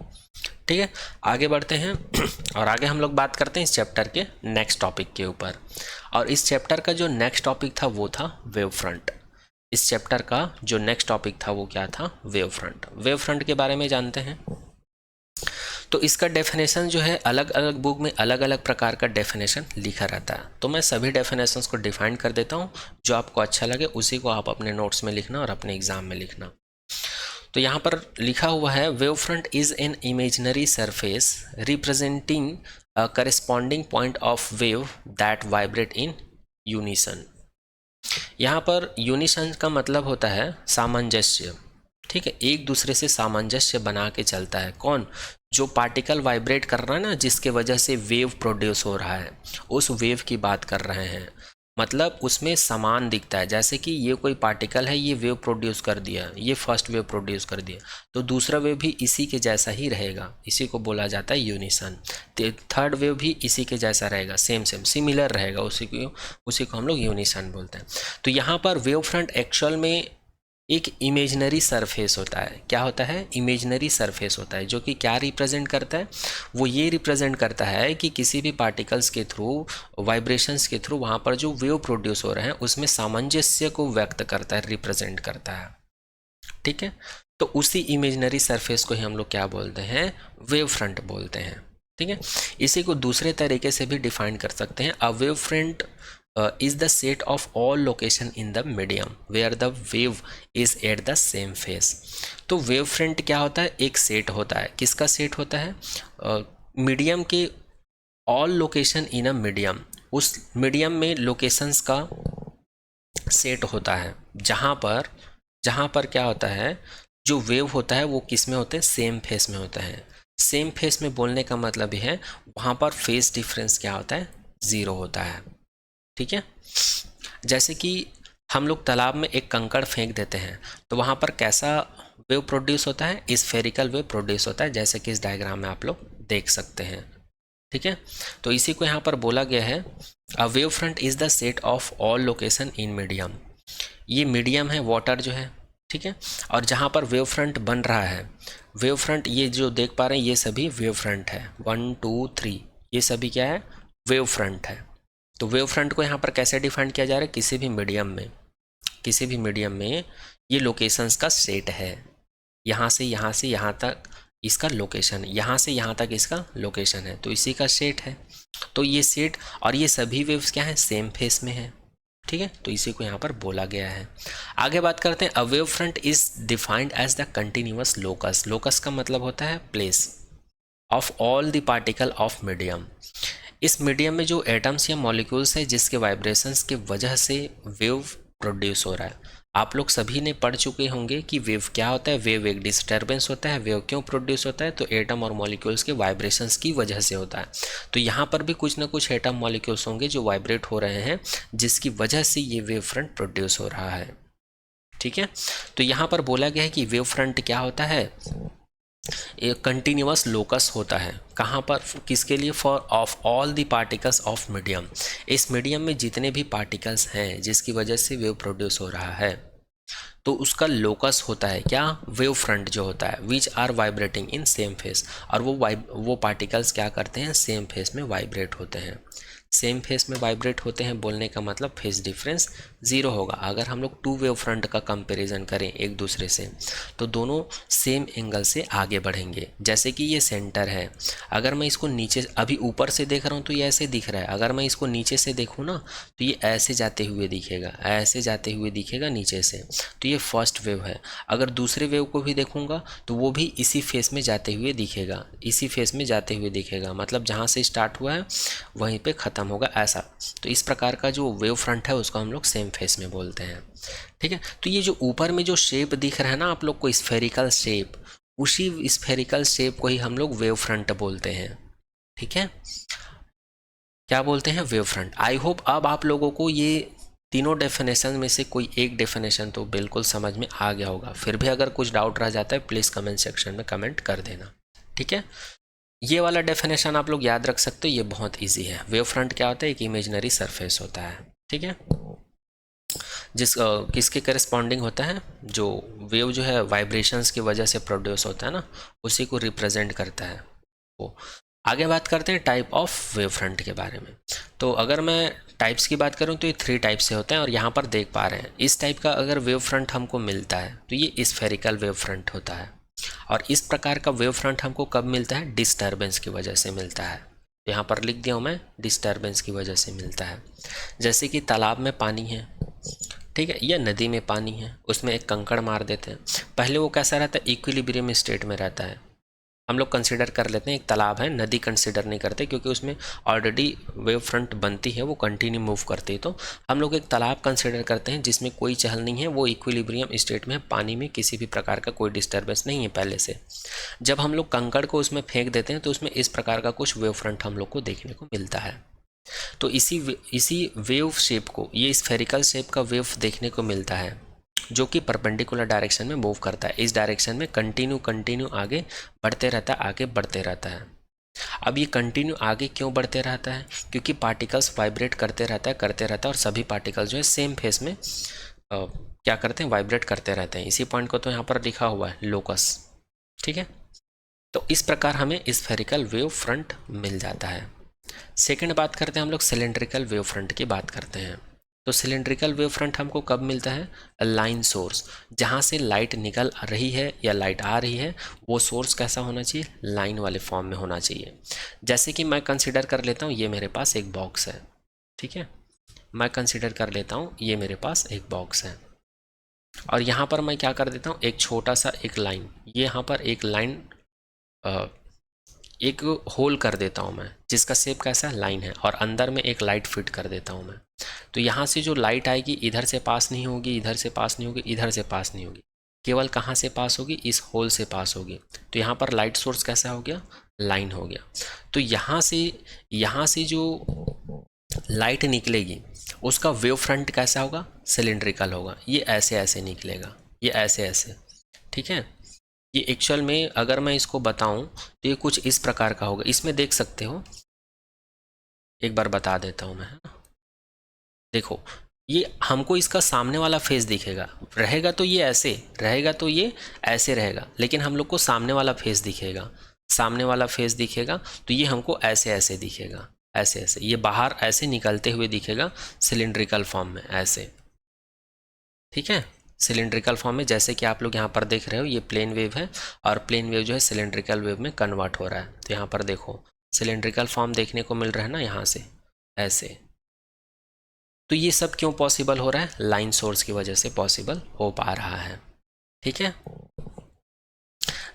ठीक है, आगे बढ़ते हैं और आगे हम लोग बात करते हैं इस चैप्टर के नेक्स्ट टॉपिक के ऊपर। और इस चैप्टर का जो नेक्स्ट टॉपिक था वो था वेव फ्रंट। इस चैप्टर का जो नेक्स्ट टॉपिक था वो क्या था? Wave front. वेव फ्रंट के बारे में जानते हैं। तो इसका डेफिनेशन जो है अलग अलग बुक में अलग अलग प्रकार का डेफिनेशन लिखा रहता है, तो मैं सभी डेफिनेशंस को डिफाइन कर देता हूँ, जो आपको अच्छा लगे उसी को आप अपने नोट्स में लिखना और अपने एग्जाम में लिखना। तो यहाँ पर लिखा हुआ है, wave front is an imaginary surface representing a corresponding point of wave that vibrate in unison. यहाँ पर यूनिसन का मतलब होता है सामंजस्य। ठीक है, एक दूसरे से सामंजस्य बना के चलता है। कौन? जो पार्टिकल वाइब्रेट कर रहा है ना, जिसके वजह से वेव प्रोड्यूस हो रहा है, उस वेव की बात कर रहे हैं। मतलब उसमें समान दिखता है, जैसे कि ये कोई पार्टिकल है, ये वेव प्रोड्यूस कर दिया, ये फर्स्ट वेव प्रोड्यूस कर दिया, तो दूसरा वेव भी इसी के जैसा ही रहेगा, इसी को बोला जाता है यूनिसन। थर्ड वेव भी इसी के जैसा रहेगा, सेम सिमिलर रहेगा, उसी को हम लोग यूनिसन बोलते हैं। तो यहाँ पर वेव फ्रंट एक्चुअल में एक इमेजनरी सरफेस होता है। क्या होता है? इमेजनरी सरफेस होता है, जो कि क्या रिप्रेजेंट करता है? वो ये रिप्रेजेंट करता है कि किसी भी पार्टिकल्स के थ्रू, वाइब्रेशंस के थ्रू वहाँ पर जो वेव प्रोड्यूस हो रहे हैं उसमें सामंजस्य को व्यक्त करता है, रिप्रेजेंट करता है। ठीक है, तो उसी इमेजनरी सरफेस को ही हम लोग क्या बोलते हैं? वेव फ्रंट बोलते हैं। ठीक है, इसी को दूसरे तरीके से भी डिफाइन कर सकते हैं। A wave front is the set of all location in the medium where the wave is at the same phase। तो वेव फ्रंट क्या होता है? एक सेट होता है। किसका सेट होता है? मीडियम के all location in a medium, उस मीडियम में लोकेशंस का सेट होता है जहाँ पर क्या होता है, जो वेव होता है वो किस में होते हैं, सेम फेस में होता है। सेम फेस में बोलने का मतलब ये है वहाँ पर फेस डिफरेंस क्या होता है, ज़ीरो होता है। ठीक है, जैसे कि हम लोग तालाब में एक कंकड़ फेंक देते हैं तो वहाँ पर कैसा वेव प्रोड्यूस होता है, स्फेरिकल वेव प्रोड्यूस होता है, जैसे कि इस डायग्राम में आप लोग देख सकते हैं। ठीक है, तो इसी को यहाँ पर बोला गया है अ wave front is the set of all location in medium. ये मीडियम है वाटर जो है, ठीक है, और जहाँ पर वेव फ्रंट बन रहा है, वेव फ्रंट ये जो देख पा रहे हैं ये सभी वेव फ्रंट है, 1 2 3, ये सभी क्या है, वेव फ्रंट है। तो वेव फ्रंट को यहाँ पर कैसे डिफाइन किया जा रहा है, किसी भी मीडियम में ये लोकेशंस का सेट है। यहाँ से यहाँ तक इसका लोकेशन है, यहाँ से यहाँ तक इसका लोकेशन है, तो इसी का सेट है। तो ये सेट और ये सभी वेव्स क्या है, सेम फेस में है। ठीक है, तो इसी को यहाँ पर बोला गया है। आगे बात करते हैं, a wave front is defined as the continuous locus. Locus का मतलब होता है place of all the particle of medium. इस मीडियम में जो एटम्स या मॉलिक्यूल्स है जिसके वाइब्रेशंस की वजह से वेव प्रोड्यूस हो रहा है। आप लोग सभी ने पढ़ चुके होंगे कि वेव क्या होता है, वेव एक डिस्टर्बेंस होता है। वेव क्यों प्रोड्यूस होता है, तो एटम और मॉलिक्यूल्स के वाइब्रेशंस की वजह से होता है। तो यहाँ पर भी कुछ ना कुछ एटम मॉलिक्यूल्स होंगे जो वाइब्रेट हो रहे हैं, जिसकी वजह से ये वेव फ्रंट प्रोड्यूस हो रहा है। ठीक है, तो यहाँ पर बोला गया है कि वेव फ्रंट क्या होता है, एक कंटिन्यूअस लोकस होता है। कहाँ पर, किसके लिए, for of all the particles of medium. इस मीडियम में जितने भी पार्टिकल्स हैं जिसकी वजह से वेव प्रोड्यूस हो रहा है, तो उसका लोकस होता है क्या, वेव फ्रंट जो होता है, which are vibrating in same phase. और वो पार्टिकल्स क्या करते हैं, सेम फेस में वाइब्रेट होते हैं। सेम फेस में वाइब्रेट होते हैं बोलने का मतलब फेस डिफरेंस ज़ीरो होगा। अगर हम लोग टू वेव फ्रंट का कंपैरिजन करें एक दूसरे से, तो दोनों सेम एंगल से आगे बढ़ेंगे। जैसे कि ये सेंटर है, अगर मैं इसको नीचे, अभी ऊपर से देख रहा हूँ तो ये ऐसे दिख रहा है, अगर मैं इसको नीचे से देखूँ ना तो ये ऐसे जाते हुए दिखेगा, ऐसे जाते हुए दिखेगा नीचे से। तो ये फर्स्ट वेव है। अगर दूसरे वेव को भी देखूँगा तो वो भी इसी फेस में जाते हुए दिखेगा, इसी फेस में जाते हुए दिखेगा, मतलब जहाँ से स्टार्ट हुआ है वहीं पे ख़त्म होगा, ऐसा। तो इस प्रकार का जो वेव फ्रंट है उसको हम लोग सेम फेस में बोलते हैं। ठीक है, तो ये जो ऊपर में जो शेप दिख रहा है ना आप लोग को, स्फेरिकल शेप, उसी स्फेरिकल शेप को ही हम लोग वेव फ्रंट बोलते हैं। ठीक है, क्या बोलते हैं, वेव फ्रंट। आई होप अब आप लोगों को ये तीनों डेफिनेशन में से कोई एक डेफिनेशन तो बिल्कुल समझ में आ गया होगा। फिर भी अगर कुछ डाउट रह जाता है प्लीज़ कमेंट सेक्शन में कमेंट कर देना। ठीक है, ये वाला डेफिनेशन आप लोग याद रख सकते हो, ये बहुत इजी है। वेव फ्रंट क्या होता है, एक इमेजिनरी सरफेस होता है। ठीक है, किसके करस्पॉन्डिंग होता है, जो वेव जो है वाइब्रेशंस की वजह से प्रोड्यूस होता है ना, उसी को रिप्रेजेंट करता है वो। आगे बात करते हैं टाइप ऑफ वेव फ्रंट के बारे में। तो अगर मैं टाइप्स की बात करूं तो ये 3 टाइप से होते हैं, और यहाँ पर देख पा रहे हैं इस टाइप का अगर वेव फ्रंट हमको मिलता है तो ये स्फेरिकल वेव फ्रंट होता है। और इस प्रकार का वेव फ्रंट हमको कब मिलता है, डिस्टर्बेंस की वजह से मिलता है। तो यहाँ पर लिख दिया हूँ मैं, डिस्टर्बेंस की वजह से मिलता है। जैसे कि तालाब में पानी है, ठीक है, या नदी में पानी है, उसमें एक कंकड़ मार देते हैं, पहले वो कैसा रहता है, इक्विलिब्रियम स्टेट में रहता है। हम लोग कंसिडर कर लेते हैं एक तालाब है, नदी कंसिडर नहीं करते क्योंकि उसमें ऑलरेडी वेव फ्रंट बनती है, वो कंटिन्यू मूव करती है। तो हम लोग एक तालाब कंसिडर करते हैं जिसमें कोई चहल नहीं है, वो इक्विलिब्रियम स्टेट में है, पानी में किसी भी प्रकार का कोई डिस्टर्बेंस नहीं है पहले से। जब हम लोग कंकड़ को उसमें फेंक देते हैं तो उसमें इस प्रकार का कुछ वेव फ्रंट हम लोग को देखने को मिलता है। तो इसी वेव शेप को, ये स्फेरिकल शेप का वेव देखने को मिलता है जो कि परपेंडिकुलर डायरेक्शन में मूव करता है। इस डायरेक्शन में कंटिन्यू आगे बढ़ते रहता है, आगे बढ़ते रहता है। अब ये कंटिन्यू आगे क्यों बढ़ते रहता है, क्योंकि पार्टिकल्स वाइब्रेट करते रहता है, और सभी पार्टिकल्स जो है सेम फेस में क्या करते हैं, वाइब्रेट करते रहते हैं। इसी पॉइंट को तो यहाँ पर लिखा हुआ है लोकस। ठीक है, तो इस प्रकार हमें स्फेरिकल वेव फ्रंट मिल जाता है। सेकेंड बात करते हैं हम लोग सिलेंड्रिकल वेव फ्रंट की बात करते हैं। तो सिलेंड्रिकल वेव फ्रंट हमको कब मिलता है, लाइन सोर्स, जहाँ से लाइट निकल रही है या लाइट आ रही है वो सोर्स कैसा होना चाहिए, लाइन वाले फॉर्म में होना चाहिए। जैसे कि मैं कंसिडर कर लेता हूँ ये मेरे पास एक बॉक्स है, ठीक है, मैं कंसिडर कर लेता हूँ ये मेरे पास एक बॉक्स है, और यहाँ पर मैं क्या कर देता हूँ, एक छोटा सा एक लाइन, ये यहाँ पर एक लाइन एक होल कर देता हूँ मैं, जिसका शेप कैसा है, लाइन है, और अंदर में एक लाइट फिट कर देता हूँ मैं। तो यहाँ से जो लाइट आएगी इधर से पास नहीं होगी, इधर से पास नहीं होगी, इधर से पास नहीं होगी, केवल कहाँ से पास होगी, इस होल से पास होगी। तो यहाँ पर लाइट सोर्स कैसा हो गया, लाइन हो गया। तो यहाँ से जो लाइट निकलेगी उसका वेव फ्रंट कैसा होगा, सिलिंड्रिकल होगा। ये ऐसे ऐसे निकलेगा, ये ऐसे ऐसे, ठीक है। ये एक्चुअल में अगर मैं इसको बताऊं तो ये कुछ इस प्रकार का होगा। इसमें देख सकते हो, एक बार बता देता हूं मैं, है ना। देखो, ये हमको इसका सामने वाला फेस दिखेगा, रहेगा तो ये ऐसे रहेगा, तो ये ऐसे रहेगा, लेकिन हम लोग को सामने वाला फेस दिखेगा, सामने वाला फेस दिखेगा, तो ये हमको ऐसे ऐसे दिखेगा, ऐसे ऐसे, ये बाहर ऐसे निकलते हुए दिखेगा सिलिंड्रिकल फॉर्म में, ऐसे, ठीक है। सिलिंड्रिकल फॉर्म में, जैसे कि आप लोग यहाँ पर देख रहे हो, ये प्लेन वेव है और प्लेन वेव जो है सिलिंड्रिकल वेव में कन्वर्ट हो रहा है। तो यहाँ पर देखो सिलिंड्रिकल फॉर्म देखने को मिल रहा है ना, यहाँ से ऐसे। तो ये सब क्यों पॉसिबल हो रहा है, लाइन सोर्स की वजह से पॉसिबल हो पा रहा है, ठीक है।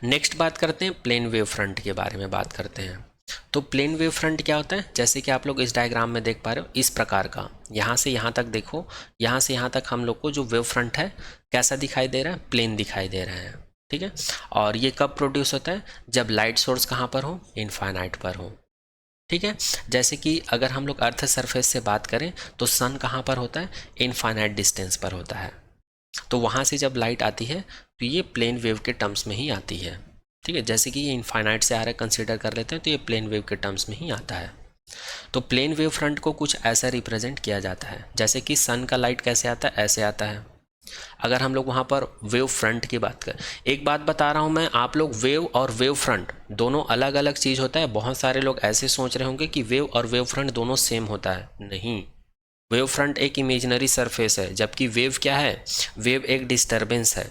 नेक्स्ट बात करते हैं प्लेन वेव फ्रंट के बारे में बात करते हैं। तो प्लेन वेव फ्रंट क्या होता है, जैसे कि आप लोग इस डायग्राम में देख पा रहे हो, इस प्रकार का, यहाँ से यहाँ तक देखो, यहाँ से यहाँ तक हम लोग को जो वेव फ्रंट है कैसा दिखाई दे रहा है, प्लेन दिखाई दे रहा है, ठीक है। और ये कब प्रोड्यूस होता है, जब लाइट सोर्स कहाँ पर हो, इनफाइनाइट पर हो, ठीक है। जैसे कि अगर हम लोग अर्थ सरफेस से बात करें तो सन कहाँ पर होता है, इनफाइनाइट डिस्टेंस पर होता है। तो वहाँ से जब लाइट आती है तो ये प्लेन वेव के टर्म्स में ही आती है, ठीक है। जैसे कि ये इनफाइनाइट से आ रहा है, कंसिडर कर लेते हैं, तो ये प्लेन वेव के टर्म्स में ही आता है। तो प्लेन वेव फ्रंट को कुछ ऐसा रिप्रेजेंट किया जाता है, जैसे कि सन का लाइट कैसे आता है, ऐसे आता है। अगर हम लोग वहाँ पर वेव फ्रंट की बात करें, एक बात बता रहा हूँ मैं, आप लोग वेव और वेव फ्रंट दोनों अलग अलग चीज़ होता है। बहुत सारे लोग ऐसे सोच रहे होंगे कि वेव और वेव फ्रंट दोनों सेम होता है, नहीं। वेव फ्रंट एक इमेजिनरी सरफेस है, जबकि वेव क्या है, वेव एक डिस्टर्बेंस है,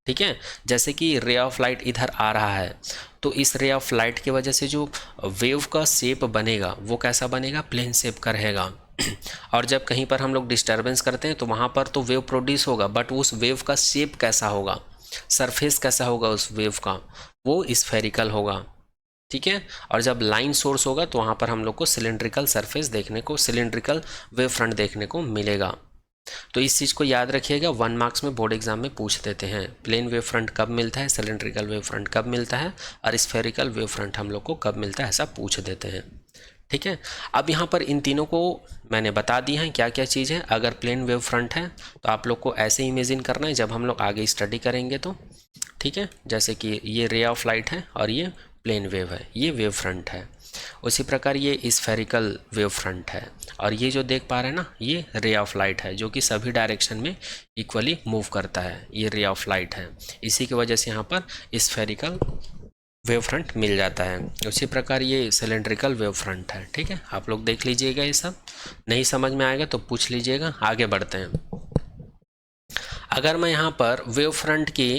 ठीक है। जैसे कि रे ऑफ लाइट इधर आ रहा है, तो इस रे ऑफ लाइट की वजह से जो वेव का शेप बनेगा वो कैसा बनेगा, प्लेन शेप का रहेगा। और जब कहीं पर हम लोग डिस्टर्बेंस करते हैं तो वहाँ पर तो वेव प्रोड्यूस होगा, बट उस वेव का शेप कैसा होगा, सरफेस कैसा होगा उस वेव का, वो स्फेरिकल होगा, ठीक है। और जब लाइन सोर्स होगा तो वहाँ पर हम लोग को सिलिंड्रिकल सरफेस देखने को, सिलिंड्रिकल वेव फ्रंट देखने को मिलेगा। तो इस चीज़ को याद रखिएगा, 1 मार्क्स में बोर्ड एग्जाम में पूछ देते हैं, प्लेन वेव फ्रंट कब मिलता है, सिलिंड्रिकल वेव फ्रंट कब मिलता है, और स्फेरिकल वेव फ्रंट हम लोग को कब मिलता है, ऐसा पूछ देते हैं, ठीक है। अब यहाँ पर इन तीनों को मैंने बता दिया है क्या क्या चीज़ है। अगर प्लेन वेव फ्रंट है तो आप लोग को ऐसे इमेजिन करना है जब हम लोग आगे स्टडी करेंगे तो, ठीक है। जैसे कि ये रे ऑफ लाइट है और ये प्लेन वेव है, ये वेव फ्रंट है। उसी प्रकार ये स्फेरिकल वेव फ्रंट है, और ये जो देख पा रहे हैं ना, ये रे ऑफ लाइट है जो कि सभी डायरेक्शन में इक्वली मूव करता है, ये रे ऑफ लाइट है। इसी की वजह से यहाँ पर स्फेरिकल वेव फ्रंट मिल जाता है। उसी प्रकार ये सिलेंड्रिकल वेव फ्रंट है, ठीक है। आप लोग देख लीजिएगा, ये सब नहीं समझ में आएगा तो पूछ लीजिएगा। आगे बढ़ते हैं। अगर मैं यहाँ पर वेव फ्रंट की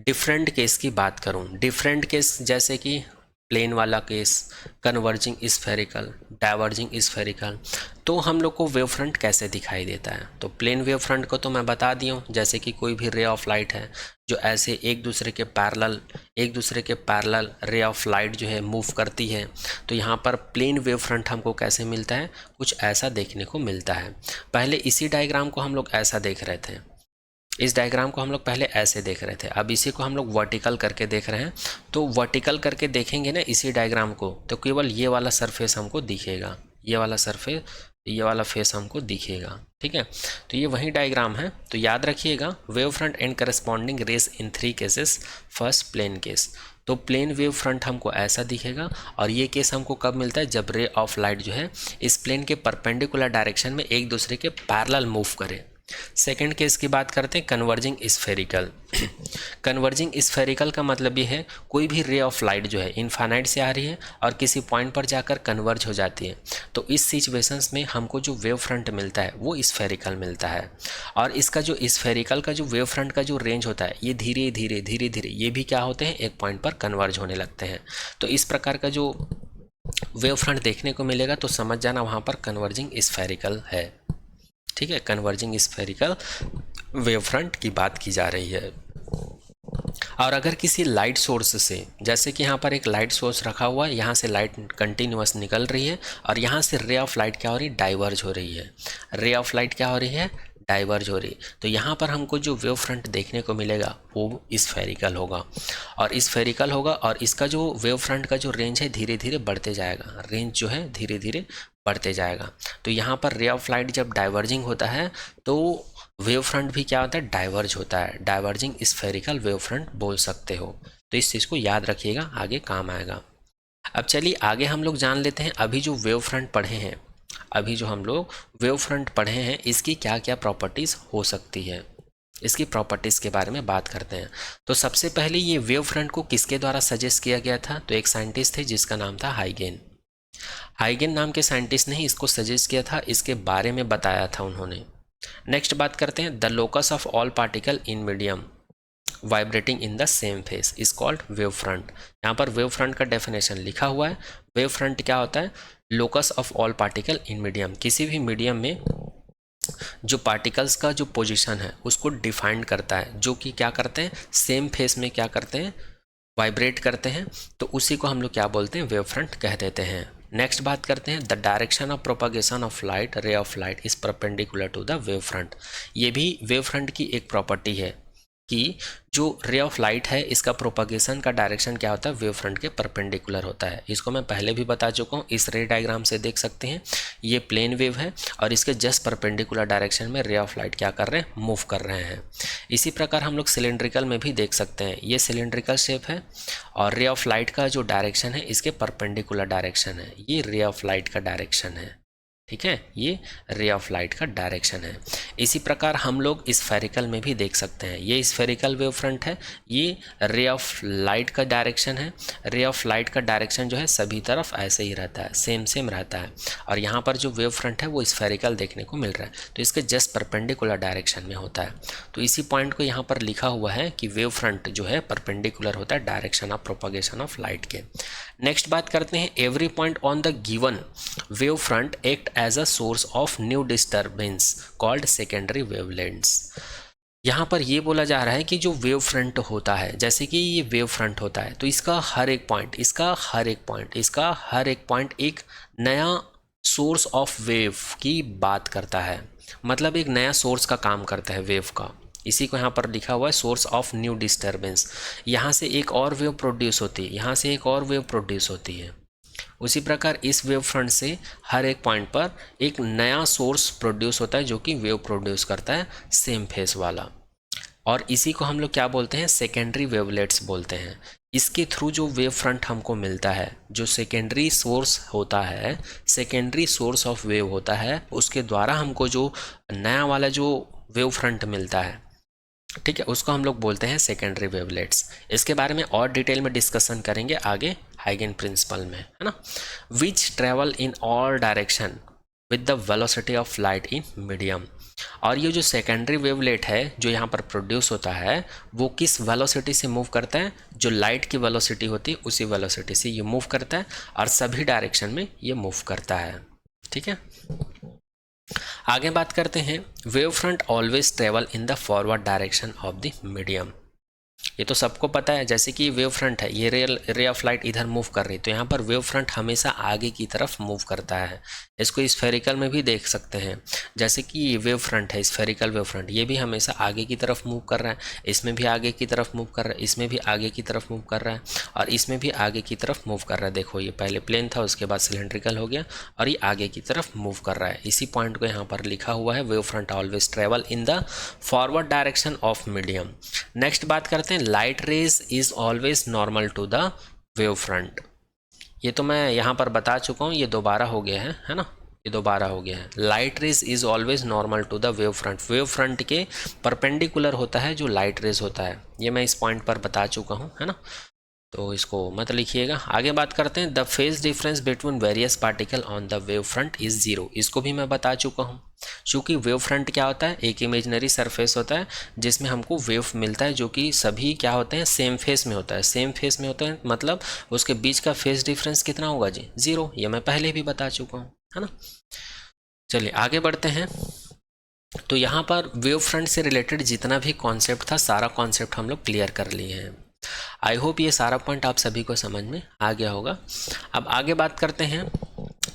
डिफरेंट केस की बात करूँ, डिफरेंट केस जैसे कि प्लेन वाला case, converging spherical, diverging spherical, तो हम लोग को वेव फ्रंट कैसे दिखाई देता है। तो प्लेन वेव फ्रंट को तो मैं बता दिया हूँ, जैसे कि कोई भी रे ऑफ लाइट है जो ऐसे एक दूसरे के पैरेलल रे ऑफ लाइट जो है मूव करती है, तो यहाँ पर प्लेन वेव फ्रंट हमको कैसे मिलता है, कुछ ऐसा देखने को मिलता है। पहले इसी डायग्राम को हम लोग ऐसा देख रहे थे, इस डायग्राम को हम लोग पहले ऐसे देख रहे थे, अब इसी को हम लोग वर्टिकल करके देख रहे हैं। तो वर्टिकल करके देखेंगे ना इसी डायग्राम को, तो केवल ये वाला सरफेस हमको दिखेगा, ये वाला सरफेस, ये वाला फेस हमको दिखेगा, ठीक है। तो ये वही डायग्राम है। तो याद रखिएगा, wave front and corresponding rays in 3 cases. First plane case, तो प्लेन वेव फ्रंट हमको ऐसा दिखेगा, और ये केस हमको कब मिलता है, जब रे ऑफ लाइट जो है इस प्लेन के परपेंडिकुलर डायरेक्शन में एक दूसरे के पैरेलल मूव करे। सेकेंड केस की बात करते हैं, कन्वर्जिंग स्फेरिकल। कन्वर्जिंग स्फेरिकल का मतलब ये है, कोई भी रे ऑफ लाइट जो है इनफाइनाइट से आ रही है और किसी पॉइंट पर जाकर कन्वर्ज हो जाती है, तो इस सिचुएशंस में हमको जो वेव फ्रंट मिलता है वो स्फेरिकल मिलता है। और इसका जो स्फेरिकल का जो वेव फ्रंट का जो रेंज होता है, ये धीरे धीरे ये भी क्या होते हैं, एक पॉइंट पर कन्वर्ज होने लगते हैं। तो इस प्रकार का जो वेव फ्रंट देखने को मिलेगा तो समझ जाना वहाँ पर कन्वर्जिंग स्फेरिकल है, ठीक है। कन्वर्जिंग स्फेरिकल वेव फ्रंट की बात की जा रही है। और अगर किसी लाइट सोर्स से, जैसे कि यहाँ पर एक लाइट सोर्स रखा हुआ है, यहाँ से लाइट कंटिन्यूअस निकल रही है और यहाँ से रे ऑफ लाइट क्या हो रही है, डाइवर्ज हो रही है। रे ऑफ लाइट क्या हो रही है, डाइवर्ज हो रही। तो यहाँ पर हमको जो वेव फ्रंट देखने को मिलेगा वो स्फेरिकल होगा, और स्फेरिकल होगा, और इसका जो वेव फ्रंट का जो रेंज है धीरे धीरे बढ़ते जाएगा, रेंज जो है धीरे धीरे बढ़ते जाएगा। तो यहाँ पर रे ऑफ लाइट जब डाइवर्जिंग होता है तो वेव फ्रंट भी क्या होता है, डाइवर्ज होता है। डाइवर्जिंग स्फेरिकल वेव फ्रंट बोल सकते हो। तो इस चीज़ को याद रखिएगा, आगे काम आएगा। अब चलिए आगे हम लोग जान लेते हैं, अभी जो वेव फ्रंट पढ़े हैं, अभी जो हम लोग वेव फ्रंट पढ़े हैं इसकी क्या क्या प्रॉपर्टीज़ हो सकती है, इसकी प्रॉपर्टीज़ के बारे में बात करते हैं। तो सबसे पहले ये वेव फ्रंट को किसके द्वारा सजेस्ट किया गया था, तो एक साइंटिस्ट थे जिसका नाम था हाइगेन। हाइगेन नाम के साइंटिस्ट ने ही इसको सजेस्ट किया था, इसके बारे में बताया था उन्होंने। नेक्स्ट बात करते हैं, the locus of all particle in medium vibrating in the same face is called wave front. यहाँ पर वेव फ्रंट का डेफिनेशन लिखा हुआ है। वेव फ्रंट क्या होता है, locus of all particle in medium, किसी भी मीडियम में जो पार्टिकल्स का जो पोजीशन है उसको डिफाइन करता है, जो कि क्या करते हैं, सेम फेस में क्या करते हैं, वाइब्रेट करते हैं। तो उसी को हम लोग क्या बोलते हैं, वेव फ्रंट कह देते हैं। नेक्स्ट बात करते हैं, the direction of propagation of light, ray of light is perpendicular to the wave front. ये भी वेव फ्रंट की एक प्रॉपर्टी है कि जो रे ऑफ लाइट है इसका प्रोपागेशन का डायरेक्शन क्या होता है, वेव फ्रंट के परपेंडिकुलर होता है। इसको मैं पहले भी बता चुका हूँ, इस रे डायग्राम से देख सकते हैं। ये प्लेन वेव है और इसके जस्ट परपेंडिकुलर डायरेक्शन में रे ऑफ लाइट क्या कर रहे हैं, मूव कर रहे हैं। इसी प्रकार हम लोग सिलेंड्रिकल में भी देख सकते हैं, ये सिलेंड्रिकल शेप है और रे ऑफ लाइट का जो डायरेक्शन है इसके परपेंडिकुलर डायरेक्शन है, ये रे ऑफ लाइट का डायरेक्शन है। ठीक है, ये रे ऑफ लाइट का डायरेक्शन है। इसी प्रकार हम लोग स्फेरिकल में भी देख सकते हैं, ये स्फेरिकल वेव फ्रंट है, ये रे ऑफ लाइट का डायरेक्शन है। रे ऑफ लाइट का डायरेक्शन जो है सभी तरफ ऐसे ही रहता है, सेम सेम रहता है, और यहाँ पर जो वेव फ्रंट है वो स्फेरिकल देखने को मिल रहा है, तो इसके जस्ट परपेंडिकुलर डायरेक्शन में होता है। तो इसी पॉइंट को यहाँ पर लिखा हुआ है कि वेव फ्रंट जो है परपेंडिकुलर होता है direction of propagation of light के। नेक्स्ट बात करते हैं, every point on the given wave front act as a source of new disturbance called secondary wavelengths. यहाँ पर ये बोला जा रहा है कि जो वेव फ्रंट होता है, जैसे कि ये वेव फ्रंट होता है, तो इसका हर एक पॉइंट, इसका हर एक पॉइंट एक नया सोर्स ऑफ वेव की बात करता है, मतलब एक नया सोर्स का काम करता है वेव का। इसी को यहाँ पर लिखा हुआ है सोर्स ऑफ न्यू डिस्टर्बेंस। यहाँ से एक और वेव प्रोड्यूस होती है, यहाँ से एक और वेव प्रोड्यूस होती है। उसी प्रकार इस वेव फ्रंट से हर एक पॉइंट पर एक नया सोर्स प्रोड्यूस होता है जो कि वेव प्रोड्यूस करता है सेम फेस वाला, और इसी को हम लोग क्या बोलते हैं, सेकेंडरी वेवलेट्स बोलते हैं। इसके थ्रू जो वेव फ्रंट हमको मिलता है, जो सेकेंडरी सोर्स होता है, सेकेंडरी सोर्स ऑफ वेव होता है, उसके द्वारा हमको जो नया वाला जो वेव फ्रंट मिलता है, ठीक है, उसको हम लोग बोलते हैं सेकेंडरी वेवलेट्स। इसके बारे में और डिटेल में डिस्कशन करेंगे आगे हाइगेन प्रिंसिपल में, है ना। Which travel in all direction with the velocity of light in medium. और ये जो सेकेंडरी वेवलेट है जो यहाँ पर प्रोड्यूस होता है वो किस वेलोसिटी से मूव करता है, जो लाइट की वेलोसिटी होती है उसी वेलोसिटी से ये मूव करता है और सभी डायरेक्शन में ये मूव करता है। ठीक है, आगे बात करते हैं, wave front always travel in the forward direction of the medium. ये तो सबको पता है, जैसे कि वेव फ्रंट है, ये रे ऑफ लाइट इधर मूव कर रही है, तो यहाँ पर वेव फ्रंट हमेशा आगे की तरफ मूव करता है। इसको स्फेरिकल में भी देख सकते हैं, जैसे कि ये वेव फ्रंट है, स्फेरिकल वेव फ्रंट, ये भी हमेशा आगे की तरफ मूव कर रहा है, इसमें भी आगे की तरफ मूव कर रहा है, इसमें भी आगे की तरफ मूव कर रहा है, और इसमें भी आगे की तरफ मूव कर रहा है। देखो ये पहले प्लेन था, उसके बाद सिलेंड्रिकल हो गया और ये आगे की तरफ मूव कर रहा है। इसी पॉइंट को यहाँ पर लिखा हुआ है, wave front always travel in the forward direction of medium. Next बात करते हैं, light rays is always normal to the wave front. ये तो मैं यहाँ पर बता चुका हूँ, ये दोबारा हो गया है ना, ये दोबारा हो गया है। Light rays is always normal to the wave front, wave front के परपेंडिकुलर होता है जो लाइट रेज होता है, ये मैं इस पॉइंट पर बता चुका हूँ, है ना, तो इसको मत लिखिएगा। आगे बात करते हैं, the phase difference between various particle on the wave front is zero. इसको भी मैं बता चुका हूँ, चूँकि वेव फ्रंट क्या होता है, एक इमेजनरी सरफेस होता है जिसमें हमको वेव मिलता है जो कि सभी क्या होते हैं, सेम फेस में होता है। सेम फेस में होता है मतलब उसके बीच का फेज डिफरेंस कितना होगा जी, जीरो। ये मैं पहले भी बता चुका हूँ, है ना। चलिए आगे बढ़ते हैं। तो यहाँ पर वेव फ्रंट से रिलेटेड जितना भी कॉन्सेप्ट था सारा कॉन्सेप्ट हम लोग क्लियर कर लिए हैं। आई होप ये सारा पॉइंट आप सभी को समझ में आ गया होगा। अब आगे बात करते हैं।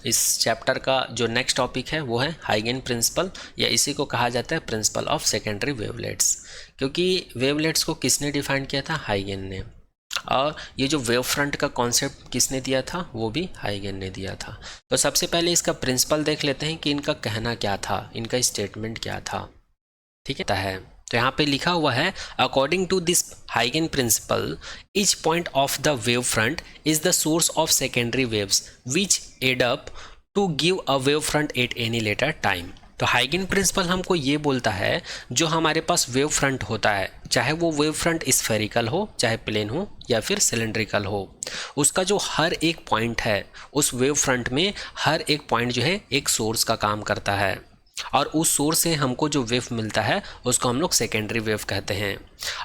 इस चैप्टर का जो नेक्स्ट टॉपिक है वो है हाइगेन प्रिंसिपल, या इसी को कहा जाता है प्रिंसिपल ऑफ सेकेंडरी वेवलेट्स। क्योंकि वेवलेट्स को किसने डिफाइन किया था? हाइगेन ने। और ये जो वेव फ्रंट का कॉन्सेप्ट किसने दिया था? वो भी हाइगेन ने दिया था। तो सबसे पहले इसका प्रिंसिपल देख लेते हैं कि इनका कहना क्या था, इनका स्टेटमेंट क्या था। ठीक है, तो यहाँ पे लिखा हुआ है, अकॉर्डिंग टू दिस हाइगेन principle each point of the wave front is the source of secondary waves which add up to give a wave front at any later time। तो हाइगेन प्रिंसिपल हमको ये बोलता है, जो हमारे पास वेव फ्रंट होता है, चाहे वो वेव फ्रंट स्फेरिकल हो, चाहे प्लेन हो, या फिर सिलेंड्रिकल हो, उसका जो हर एक पॉइंट है उस वेव फ्रंट में हर एक पॉइंट जो है एक सोर्स का काम करता है, और उस सोर्स से हमको जो वेव मिलता है उसको हम लोग सेकेंडरी वेव कहते हैं।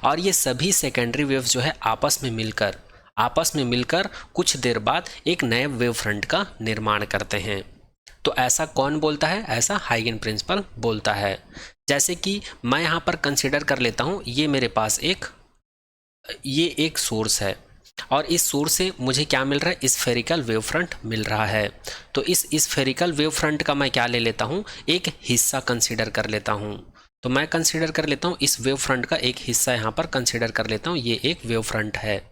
और ये सभी सेकेंडरी वेव जो है आपस में मिलकर कुछ देर बाद एक नए वेव फ्रंट का निर्माण करते हैं। तो ऐसा कौन बोलता है? ऐसा हाइगेन प्रिंसिपल बोलता है। जैसे कि मैं यहाँ पर कंसिडर कर लेता हूँ, ये मेरे पास ये एक सोर्स है, और इस सोर्स से मुझे क्या मिल रहा है? स्फेरिकल वेव फ्रंट मिल रहा है। तो इस स्फेरिकल वेव फ्रंट का मैं क्या ले लेता हूँ? एक हिस्सा कंसीडर कर लेता हूँ। तो मैं कंसीडर कर लेता हूँ इस वेव फ्रंट का एक हिस्सा यहाँ पर कंसीडर कर लेता हूँ, ये एक वेव फ्रंट है।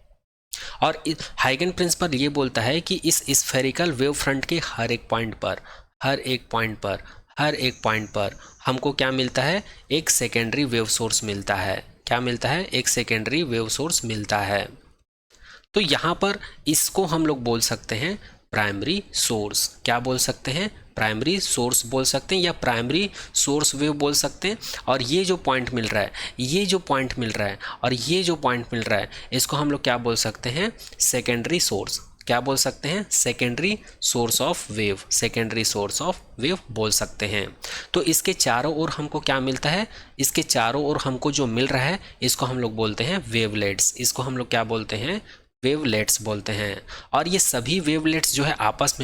और हाइगेन प्रिंसिपल ये बोलता है कि इस स्फेरिकल वेव फ्रंट के हर एक पॉइंट पर हमको क्या मिलता है? एक सेकेंडरी वेव सोर्स मिलता है। क्या मिलता है? एक सेकेंडरी वेव सोर्स मिलता है। तो यहाँ पर इसको हम लोग बोल सकते हैं प्राइमरी सोर्स। क्या बोल सकते हैं? प्राइमरी सोर्स बोल सकते हैं, या प्राइमरी सोर्स वेव बोल सकते हैं। और ये जो पॉइंट मिल रहा है, और ये जो पॉइंट मिल रहा है, इसको हम लोग क्या बोल सकते हैं? Secondary source. क्या बोल सकते हैं? सेकेंडरी सोर्स ऑफ वेव बोल सकते हैं। तो इसके चारों ओर हमको क्या मिलता है? इसके चारों ओर हमको जो मिल रहा है इसको हम लोग बोलते हैं वेवलेट्स। इसको हम लोग क्या बोलते हैं? वेवलेट्स बोलते हैं। और ये सभी वेवलेट्स जो है आपस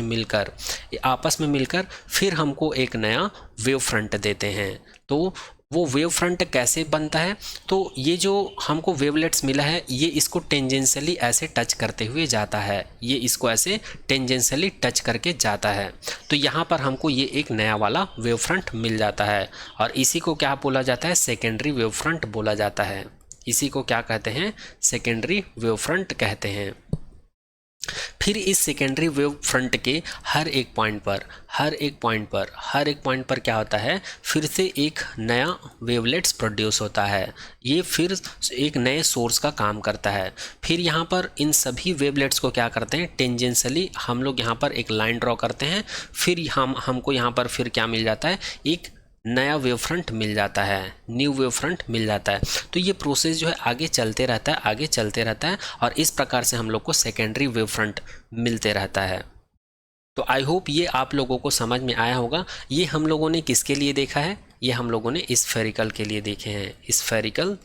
में मिलकर फिर हमको एक नया वेव फ्रंट देते हैं। तो वो वेव फ्रंट कैसे बनता है? तो ये जो हमको वेवलेट्स मिला है, ये इसको टेंजेंशियली ऐसे टच करते हुए जाता है, ये इसको ऐसे टेंजेंशियली टच करके जाता है। तो यहाँ पर हमको ये एक नया वाला वेव फ्रंट मिल जाता है, और इसी को क्या बोला जाता है? सेकेंडरी वेव फ्रंट बोला जाता है। इसी को क्या कहते हैं? सेकेंडरी वेव फ्रंट कहते हैं। फिर इस सेकेंडरी वेव फ्रंट के हर एक पॉइंट पर क्या होता है? फिर से एक नया वेवलेट्स प्रोड्यूस होता है। ये फिर एक नए सोर्स का काम करता है। फिर यहाँ पर इन सभी वेवलेट्स को क्या करते हैं? टेंजेंशियली हम लोग यहाँ पर एक लाइन ड्रॉ करते हैं। फिर हमको यहाँ पर फिर क्या मिल जाता है? एक नया वेव फ्रंट मिल जाता है, न्यू वेव फ्रंट मिल जाता है। तो ये प्रोसेस जो है आगे चलते रहता है, और इस प्रकार से हम लोग को सेकेंडरी वेव फ्रंट मिलते रहता है। तो आई होप ये आप लोगों को समझ में आया होगा। ये हम लोगों ने किसके लिए देखा है? ये हम लोगों ने स्फेरिकल के लिए देखे हैं, स्फेरिकल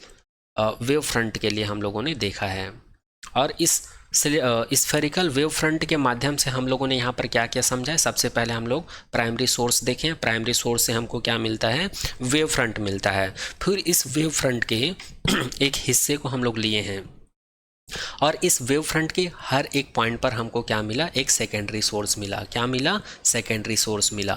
वेव फ्रंट के लिए हम लोगों ने देखा है। और इस स्फेरिकल वेव फ्रंट के माध्यम से हम लोगों ने यहाँ पर क्या क्या समझा है? सबसे पहले हम लोग प्राइमरी सोर्स देखें। प्राइमरी सोर्स से हमको क्या मिलता है? वेव फ्रंट मिलता है। फिर इस वेव फ्रंट के एक हिस्से को हम लोग लिए हैं, और इस वेव फ्रंट के हर एक पॉइंट पर हमको क्या मिला? एक सेकेंडरी सोर्स मिला। क्या मिला? सेकेंडरी सोर्स मिला।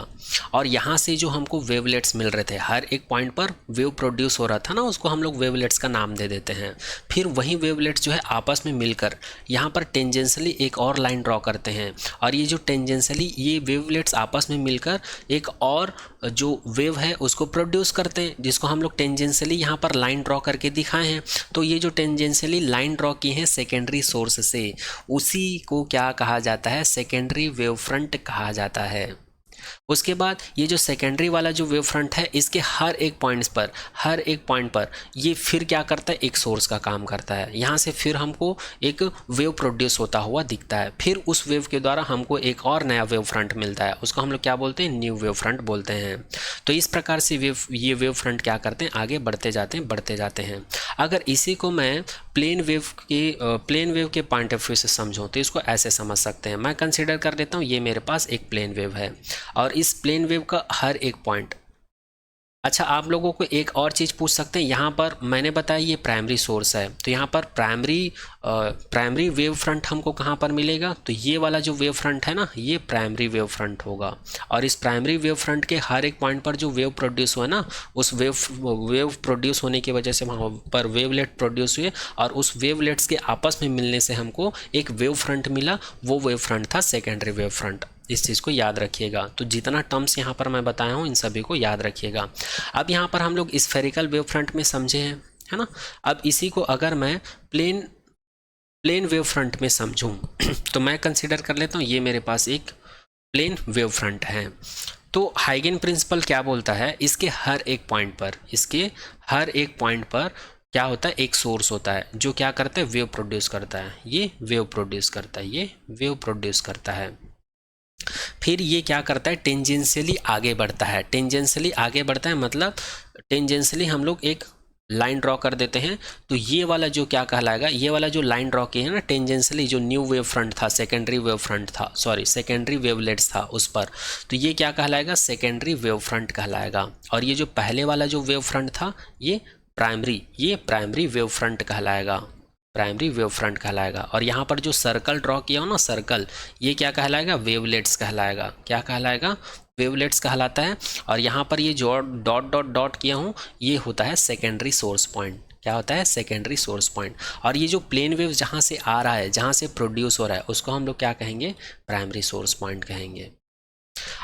और यहाँ से जो हमको वेवलेट्स मिल रहे थे, हर एक पॉइंट पर वेव प्रोड्यूस हो रहा था ना, उसको हम लोग वेवलेट्स का नाम दे देते हैं। फिर वही वेवलेट्स जो है आपस में मिलकर यहाँ पर टेंजेंशियली एक और लाइन ड्रॉ करते हैं, और ये जो टेंजेंशियली ये वेवलेट्स आपस में मिलकर एक और जो वेव है उसको प्रोड्यूस करते हैं, जिसको हम लोग टेंजेंशियली यहाँ पर लाइन ड्रॉ करके दिखाए हैं। तो ये जो टेंजेंशियली लाइन ड्रॉ की है सेकेंडरी सोर्स से, उसी को क्या कहा जाता है? सेकेंडरी वेव फ्रंट कहा जाता है। उसके बाद ये जो सेकेंडरी वाला जो वेव फ्रंट है, इसके हर एक पॉइंट पर ये फिर क्या करता है? एक सोर्स का काम करता है। यहाँ से फिर हमको एक वेव प्रोड्यूस होता हुआ दिखता है। फिर उस वेव के द्वारा हमको एक और नया वेव फ्रंट मिलता है, उसको हम लोग क्या बोलते हैं? न्यू वेव फ्रंट बोलते हैं। तो इस प्रकार से ये वेव फ्रंट क्या करते हैं? आगे बढ़ते जाते हैं। अगर इसी को मैं प्लेन वेव के पॉइंट ऑफ व्यू से समझूं तो इसको ऐसे समझ सकते हैं। मैं कंसिडर कर लेता हूँ ये मेरे पास एक प्लेन वेव है, और इस प्लेन वेव का हर एक पॉइंट अच्छा, आप लोगों को एक और चीज़ पूछ सकते हैं। यहाँ पर मैंने बताया ये प्राइमरी सोर्स है, तो यहाँ पर प्राइमरी वेव फ्रंट हमको कहाँ पर मिलेगा, तो ये वाला जो वेव फ्रंट है ना, ये प्राइमरी वेव फ्रंट होगा। और इस प्राइमरी वेव फ्रंट के हर एक पॉइंट पर जो वेव प्रोड्यूस हुआ ना, उस वेव प्रोड्यूस होने की वजह से वहाँ पर वेवलेट प्रोड्यूस हुए, और उस वेवलेट्स के आपस में मिलने से हमको एक वेव फ्रंट मिला। वो वेव फ्रंट था सेकेंडरी वेव फ्रंट। इस चीज़ को याद रखिएगा। तो जितना टर्म्स यहाँ पर मैं बताया हूँ इन सभी को याद रखिएगा। अब यहाँ पर हम लोग स्फेरिकल वेव फ्रंट में समझे हैं, है ना। अब इसी को अगर मैं प्लेन वेव फ्रंट में समझूं तो मैं कंसीडर कर लेता हूँ ये मेरे पास एक प्लेन वेव फ्रंट है। तो हाइगन प्रिंसिपल क्या बोलता है, इसके हर एक पॉइंट पर क्या होता है, एक सोर्स होता है जो क्या करता है, वेव प्रोड्यूस करता है। ये वेव प्रोड्यूस करता है। फिर ये क्या करता है, टेंजेंशियली आगे बढ़ता है। मतलब टेंजेंशियली हम लोग एक लाइन ड्रॉ कर देते हैं। तो ये वाला जो क्या कहलाएगा, ये वाला जो लाइन ड्रॉ किए हैं ना टेंजेंशियली, जो न्यू वेव फ्रंट था, सेकेंडरी वेवलेट्स था उस पर, तो ये क्या कहलाएगा, सेकेंडरी वेव फ्रंट कहलाएगा। और ये जो पहले वाला जो वेव फ्रंट था, ये प्राइमरी वेव फ्रंट कहलाएगा। और यहाँ पर जो सर्कल ड्रॉ किया हो ना, सर्कल, ये क्या कहलाएगा, वेवलेट्स कहलाएगा। क्या कहलाएगा, वेवलेट्स कहलाता है। और यहाँ पर ये जो डॉट डॉट डॉट किया हूँ, ये होता है सेकेंडरी सोर्स पॉइंट। क्या होता है, सेकेंडरी सोर्स पॉइंट। और ये जो प्लेन वेव जहाँ से आ रहा है, जहाँ से प्रोड्यूस हो रहा है, उसको हम लोग क्या कहेंगे, प्राइमरी सोर्स पॉइंट कहेंगे।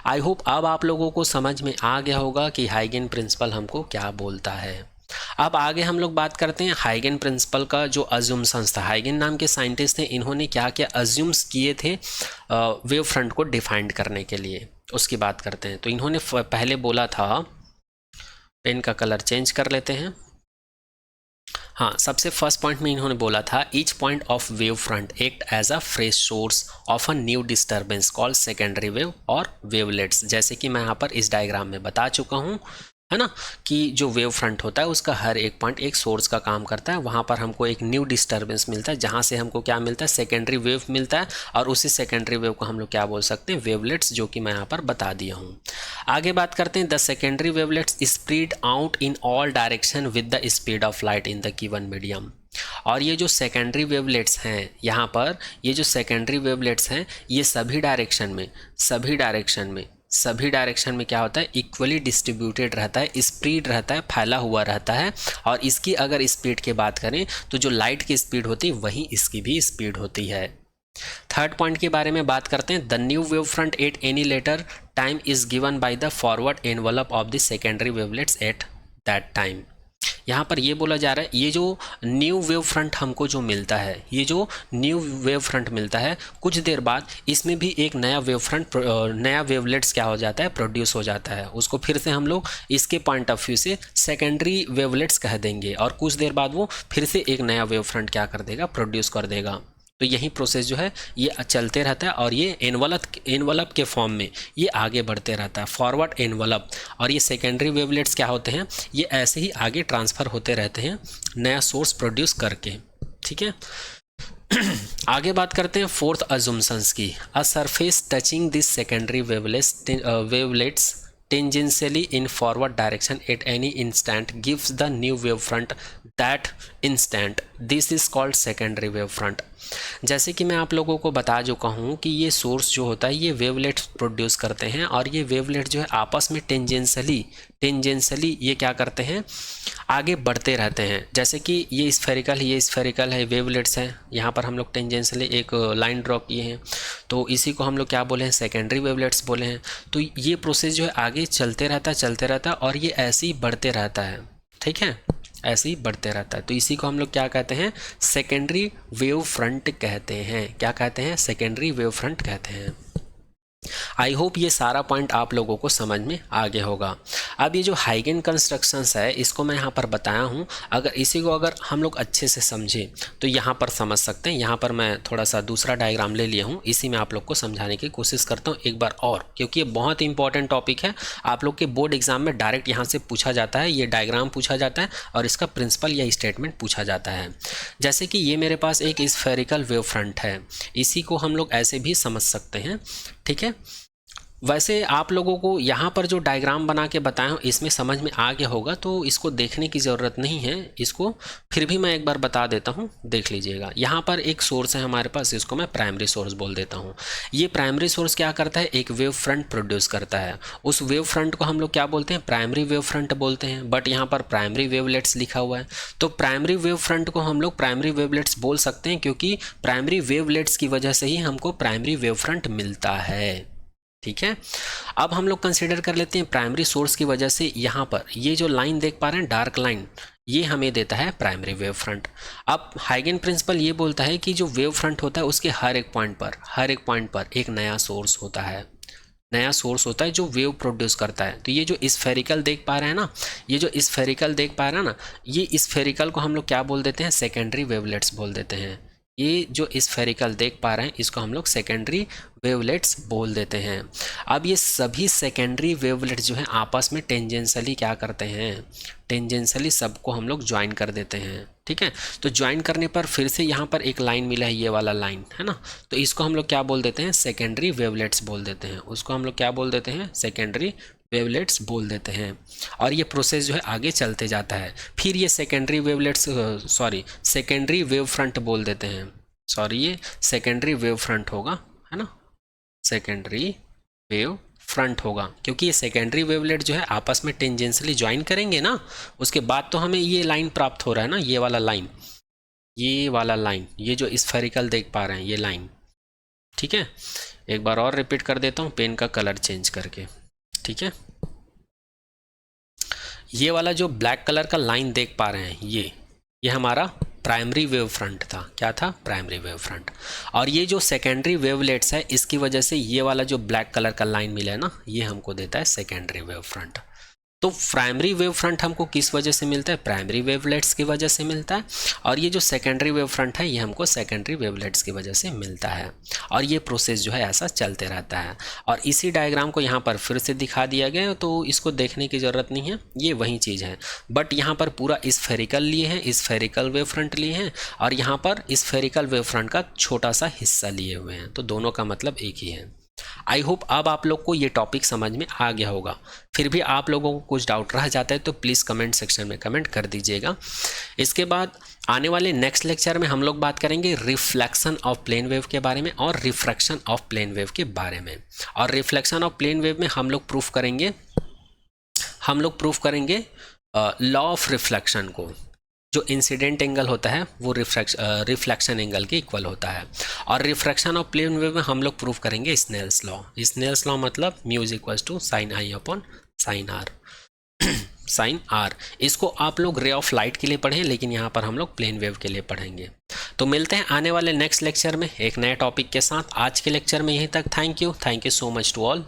आई होप अब आप लोगों को समझ में आ गया होगा कि हाइगन प्रिंसिपल हमको क्या बोलता है। अब आगे हम लोग बात करते हैं हाइगन प्रिंसिपल का जो अज्यूम्सन्स था। हाइगन नाम के साइंटिस्ट थे, इन्होंने क्या क्या अज्यूम्स किए थे वेव फ्रंट को डिफाइंड करने के लिए, उसकी बात करते हैं। तो इन्होंने पहले बोला था, पेन का कलर चेंज कर लेते हैं। हाँ, सबसे फर्स्ट पॉइंट में इन्होंने बोला था, each point of wave front act as a fresh source of a new disturbance called secondary wave और वेवलेट्स। जैसे कि मैं यहाँ पर इस डायग्राम में बता चुका हूँ, है ना, कि जो वेव फ्रंट होता है उसका हर एक पॉइंट एक सोर्स का काम करता है। वहाँ पर हमको एक न्यू डिस्टर्बेंस मिलता है, जहाँ से हमको क्या मिलता है, सेकेंडरी वेव मिलता है। और उसी सेकेंडरी वेव को हम लोग क्या बोल सकते हैं, वेवलेट्स, जो कि मैं यहाँ पर बता दिया हूँ। आगे बात करते हैं, the secondary wavelets spread out in all direction with the speed of light in the given medium. और ये जो सेकेंडरी वेवलेट्स हैं, यहाँ पर ये जो सेकेंडरी वेवलेट्स हैं, ये सभी डायरेक्शन में क्या होता है, इक्वली डिस्ट्रीब्यूटेड रहता है, स्प्रेड रहता है, फैला हुआ रहता है। और इसकी अगर स्पीड की बात करें तो जो लाइट की स्पीड होती है वही इसकी भी स्पीड होती है। थर्ड पॉइंट के बारे में बात करते हैं, the new wave front at any later time is given by the forward envelope of the secondary wavelets at that time. यहाँ पर ये बोला जा रहा है, ये जो न्यू वेव फ्रंट हमको जो मिलता है, ये जो न्यू वेव फ्रंट मिलता है, कुछ देर बाद इसमें भी एक नया वेव फ्रंट, नया वेवलेट्स क्या हो जाता है, प्रोड्यूस हो जाता है। उसको फिर से हम लोग इसके पॉइंट ऑफ व्यू से सेकेंडरी वेवलेट्स कह देंगे। और कुछ देर बाद वो फिर से एक नया वेव फ्रंट क्या कर देगा, प्रोड्यूस कर देगा। तो यही प्रोसेस जो है ये चलते रहता है। और ये एनवलप के फॉर्म में ये आगे बढ़ते रहता है, फॉरवर्ड एनवलप। और ये सेकेंडरी वेवलेट्स क्या होते हैं, ये ऐसे ही आगे ट्रांसफ़र होते रहते हैं नया सोर्स प्रोड्यूस करके। ठीक है, आगे बात करते हैं फोर्थ अजम्पशंस की। A surface touching this secondary wavelets tangentially in forward direction at any instant gives the new wave front that instant. This is called secondary wave front. जैसे कि मैं आप लोगों को बता चुका हूँ कि ये सोर्स जो होता है ये वेवलेट्स प्रोड्यूस करते हैं। और ये वेवलेट जो है आपस में टेंजेंशियली ये क्या करते हैं, आगे बढ़ते रहते हैं। जैसे कि ये स्फेरिकल है, वेवलेट्स हैं, यहाँ पर हम लोग टेंजेंशियली एक लाइन ड्रॉ किए हैं, तो इसी को हम लोग क्या बोले हैं, सेकेंडरी वेवलेट्स बोले हैं। तो ये प्रोसेस जो है आगे चलते रहता है और ये ऐसे ही बढ़ते रहता है। ठीक है, ऐसे ही बढ़ते रहता है। तो इसी को हम लोग क्या कहते हैं, सेकेंडरी वेव फ्रंट कहते हैं। क्या कहते हैं, सेकेंडरी वेव फ्रंट कहते हैं। आई होप ये सारा पॉइंट आप लोगों को समझ में आ गया होगा। अब ये जो हाइगन कंस्ट्रक्शंस है, इसको मैं यहाँ पर बताया हूँ, अगर इसी को अगर हम लोग अच्छे से समझें तो यहाँ पर समझ सकते हैं। यहाँ पर मैं थोड़ा सा दूसरा डायग्राम ले लिया हूँ, इसी में आप लोग को समझाने की कोशिश करता हूँ एक बार और, क्योंकि ये बहुत इंपॉर्टेंट टॉपिक है। आप लोग के बोर्ड एग्जाम में डायरेक्ट यहाँ से पूछा जाता है, ये डायग्राम पूछा जाता है और इसका प्रिंसिपल या स्टेटमेंट पूछा जाता है। जैसे कि ये मेरे पास एक स्फेरिकल वेव फ्रंट है, इसी को हम लोग ऐसे भी समझ सकते हैं। ठीक है, वैसे आप लोगों को यहाँ पर जो डायग्राम बना के बताया हूँ इसमें समझ में आ गया होगा, तो इसको देखने की ज़रूरत नहीं है। इसको फिर भी मैं एक बार बता देता हूँ, देख लीजिएगा। यहाँ पर एक सोर्स है हमारे पास, इसको मैं प्राइमरी सोर्स बोल देता हूँ। ये प्राइमरी सोर्स क्या करता है, एक वेव फ्रंट प्रोड्यूस करता है। उस वेव फ्रंट को हम लोग क्या बोलते हैं, प्राइमरी वेव फ्रंट बोलते हैं। बट यहाँ पर प्राइमरी वेवलेट्स लिखा हुआ है, तो प्राइमरी वेव फ्रंट को हम लोग प्राइमरी वेवलेट्स बोल सकते हैं, क्योंकि प्राइमरी वेवलेट्स की वजह से ही हमको प्राइमरी वेव फ्रंट मिलता है। ठीक है, अब हम लोग कंसीडर कर लेते हैं प्राइमरी सोर्स की वजह से यहाँ पर ये जो लाइन देख पा रहे हैं, डार्क लाइन, ये हमें देता है प्राइमरी वेव फ्रंट। अब हाइगन प्रिंसिपल ये बोलता है कि जो वेव फ्रंट होता है उसके हर एक पॉइंट पर एक नया सोर्स होता है, नया सोर्स होता है जो वेव प्रोड्यूस करता है। तो ये जो स्फेरिकल देख पा रहे हैं ना, ये जो स्फेरिकल देख पा रहे हैं ना, ये स्फेरिकल को हम लोग क्या बोल देते हैं, सेकेंडरी वेवलेट्स बोल देते हैं। ये जो स्फेरिकल देख पा रहे हैं इसको हम लोग सेकेंडरी वेवलेट्स बोल देते हैं। अब ये सभी सेकेंडरी वेवलेट्स जो हैं आपस में टेंजेंशियली क्या करते हैं, टेंजेंशियली सबको हम लोग ज्वाइन कर देते हैं। ठीक है, तो ज्वाइन करने पर फिर से यहाँ पर एक लाइन मिला है, ये वाला लाइन है ना, तो इसको हम लोग क्या बोल देते हैं, सेकेंडरी वेवलेट्स बोल देते हैं। उसको हम लोग क्या बोल देते हैं, सेकेंडरी वेवलेट्स बोल देते हैं। और ये प्रोसेस जो है आगे चलते जाता है। फिर ये secondary wavelets secondary wave front बोल देते हैं। ये सेकेंडरी वेव फ्रंट होगा, है ना, सेकेंडरी वेव फ्रंट होगा, क्योंकि ये सेकेंडरी वेवलेट जो है आपस में टेंजेंशियली ज्वाइन करेंगे ना, उसके बाद तो हमें ये लाइन प्राप्त हो रहा है ना, ये वाला लाइन, ये वाला लाइन, ये जो स्फेरिकल देख पा रहे हैं ये लाइन। ठीक है, एक बार और रिपीट कर देता हूँ पेन का कलर चेंज करके। ठीक है, ये वाला जो ब्लैक कलर का लाइन देख पा रहे हैं, ये हमारा प्राइमरी वेव फ्रंट था। क्या था, प्राइमरी वेव फ्रंट। और ये जो सेकेंडरी वेवलेट्स है इसकी वजह से ये वाला जो ब्लैक कलर का लाइन मिला है ना, ये हमको देता है सेकेंडरी वेव फ्रंट। तो प्राइमरी वेव फ्रंट हमको किस वजह से मिलता है, प्राइमरी वेवलेट्स की वजह से मिलता है। और ये जो सेकेंडरी वेव फ्रंट है ये हमको सेकेंडरी वेवलेट्स की वजह से मिलता है। और ये प्रोसेस जो है ऐसा चलते रहता है। और इसी डायग्राम को यहाँ पर फिर से दिखा दिया गया है, तो इसको देखने की ज़रूरत नहीं है, ये वही चीज़ है। बट यहाँ पर पूरा स्फेरिकल लिए हैं, स्फेरिकल वेव फ्रंट लिए हैं, और यहाँ पर स्फेरिकल वेव फ्रंट का छोटा सा हिस्सा लिए हुए हैं, तो दोनों का मतलब एक ही है। आई होप अब आप लोग को ये टॉपिक समझ में आ गया होगा। फिर भी आप लोगों को कुछ डाउट रह जाता है तो प्लीज़ कमेंट सेक्शन में कमेंट कर दीजिएगा। इसके बाद आने वाले नेक्स्ट लेक्चर में हम लोग बात करेंगे रिफ्लेक्शन ऑफ प्लेन वेव के बारे में और रिफ्रैक्शन ऑफ प्लेन वेव के बारे में। और रिफ्लेक्शन ऑफ प्लेन वेव में हम लोग प्रूफ करेंगे लॉ ऑफ रिफ्लेक्शन को। जो इंसिडेंट एंगल होता है वो रिफ्लेक्शन एंगल के इक्वल होता है। और रिफ्रैक्शन ऑफ प्लेन वेव में हम लोग प्रूफ करेंगे स्नेल्स लॉ। स्नेल्स लॉ मतलब mu is equal to sine I upon sine R. Sine R इसको आप लोग रे ऑफ लाइट के लिए पढ़ें, लेकिन यहाँ पर हम लोग प्लेन वेव के लिए पढ़ेंगे। तो मिलते हैं आने वाले नेक्स्ट लेक्चर में एक नए टॉपिक के साथ। आज के लेक्चर में यहीं तक। Thank you so much to all.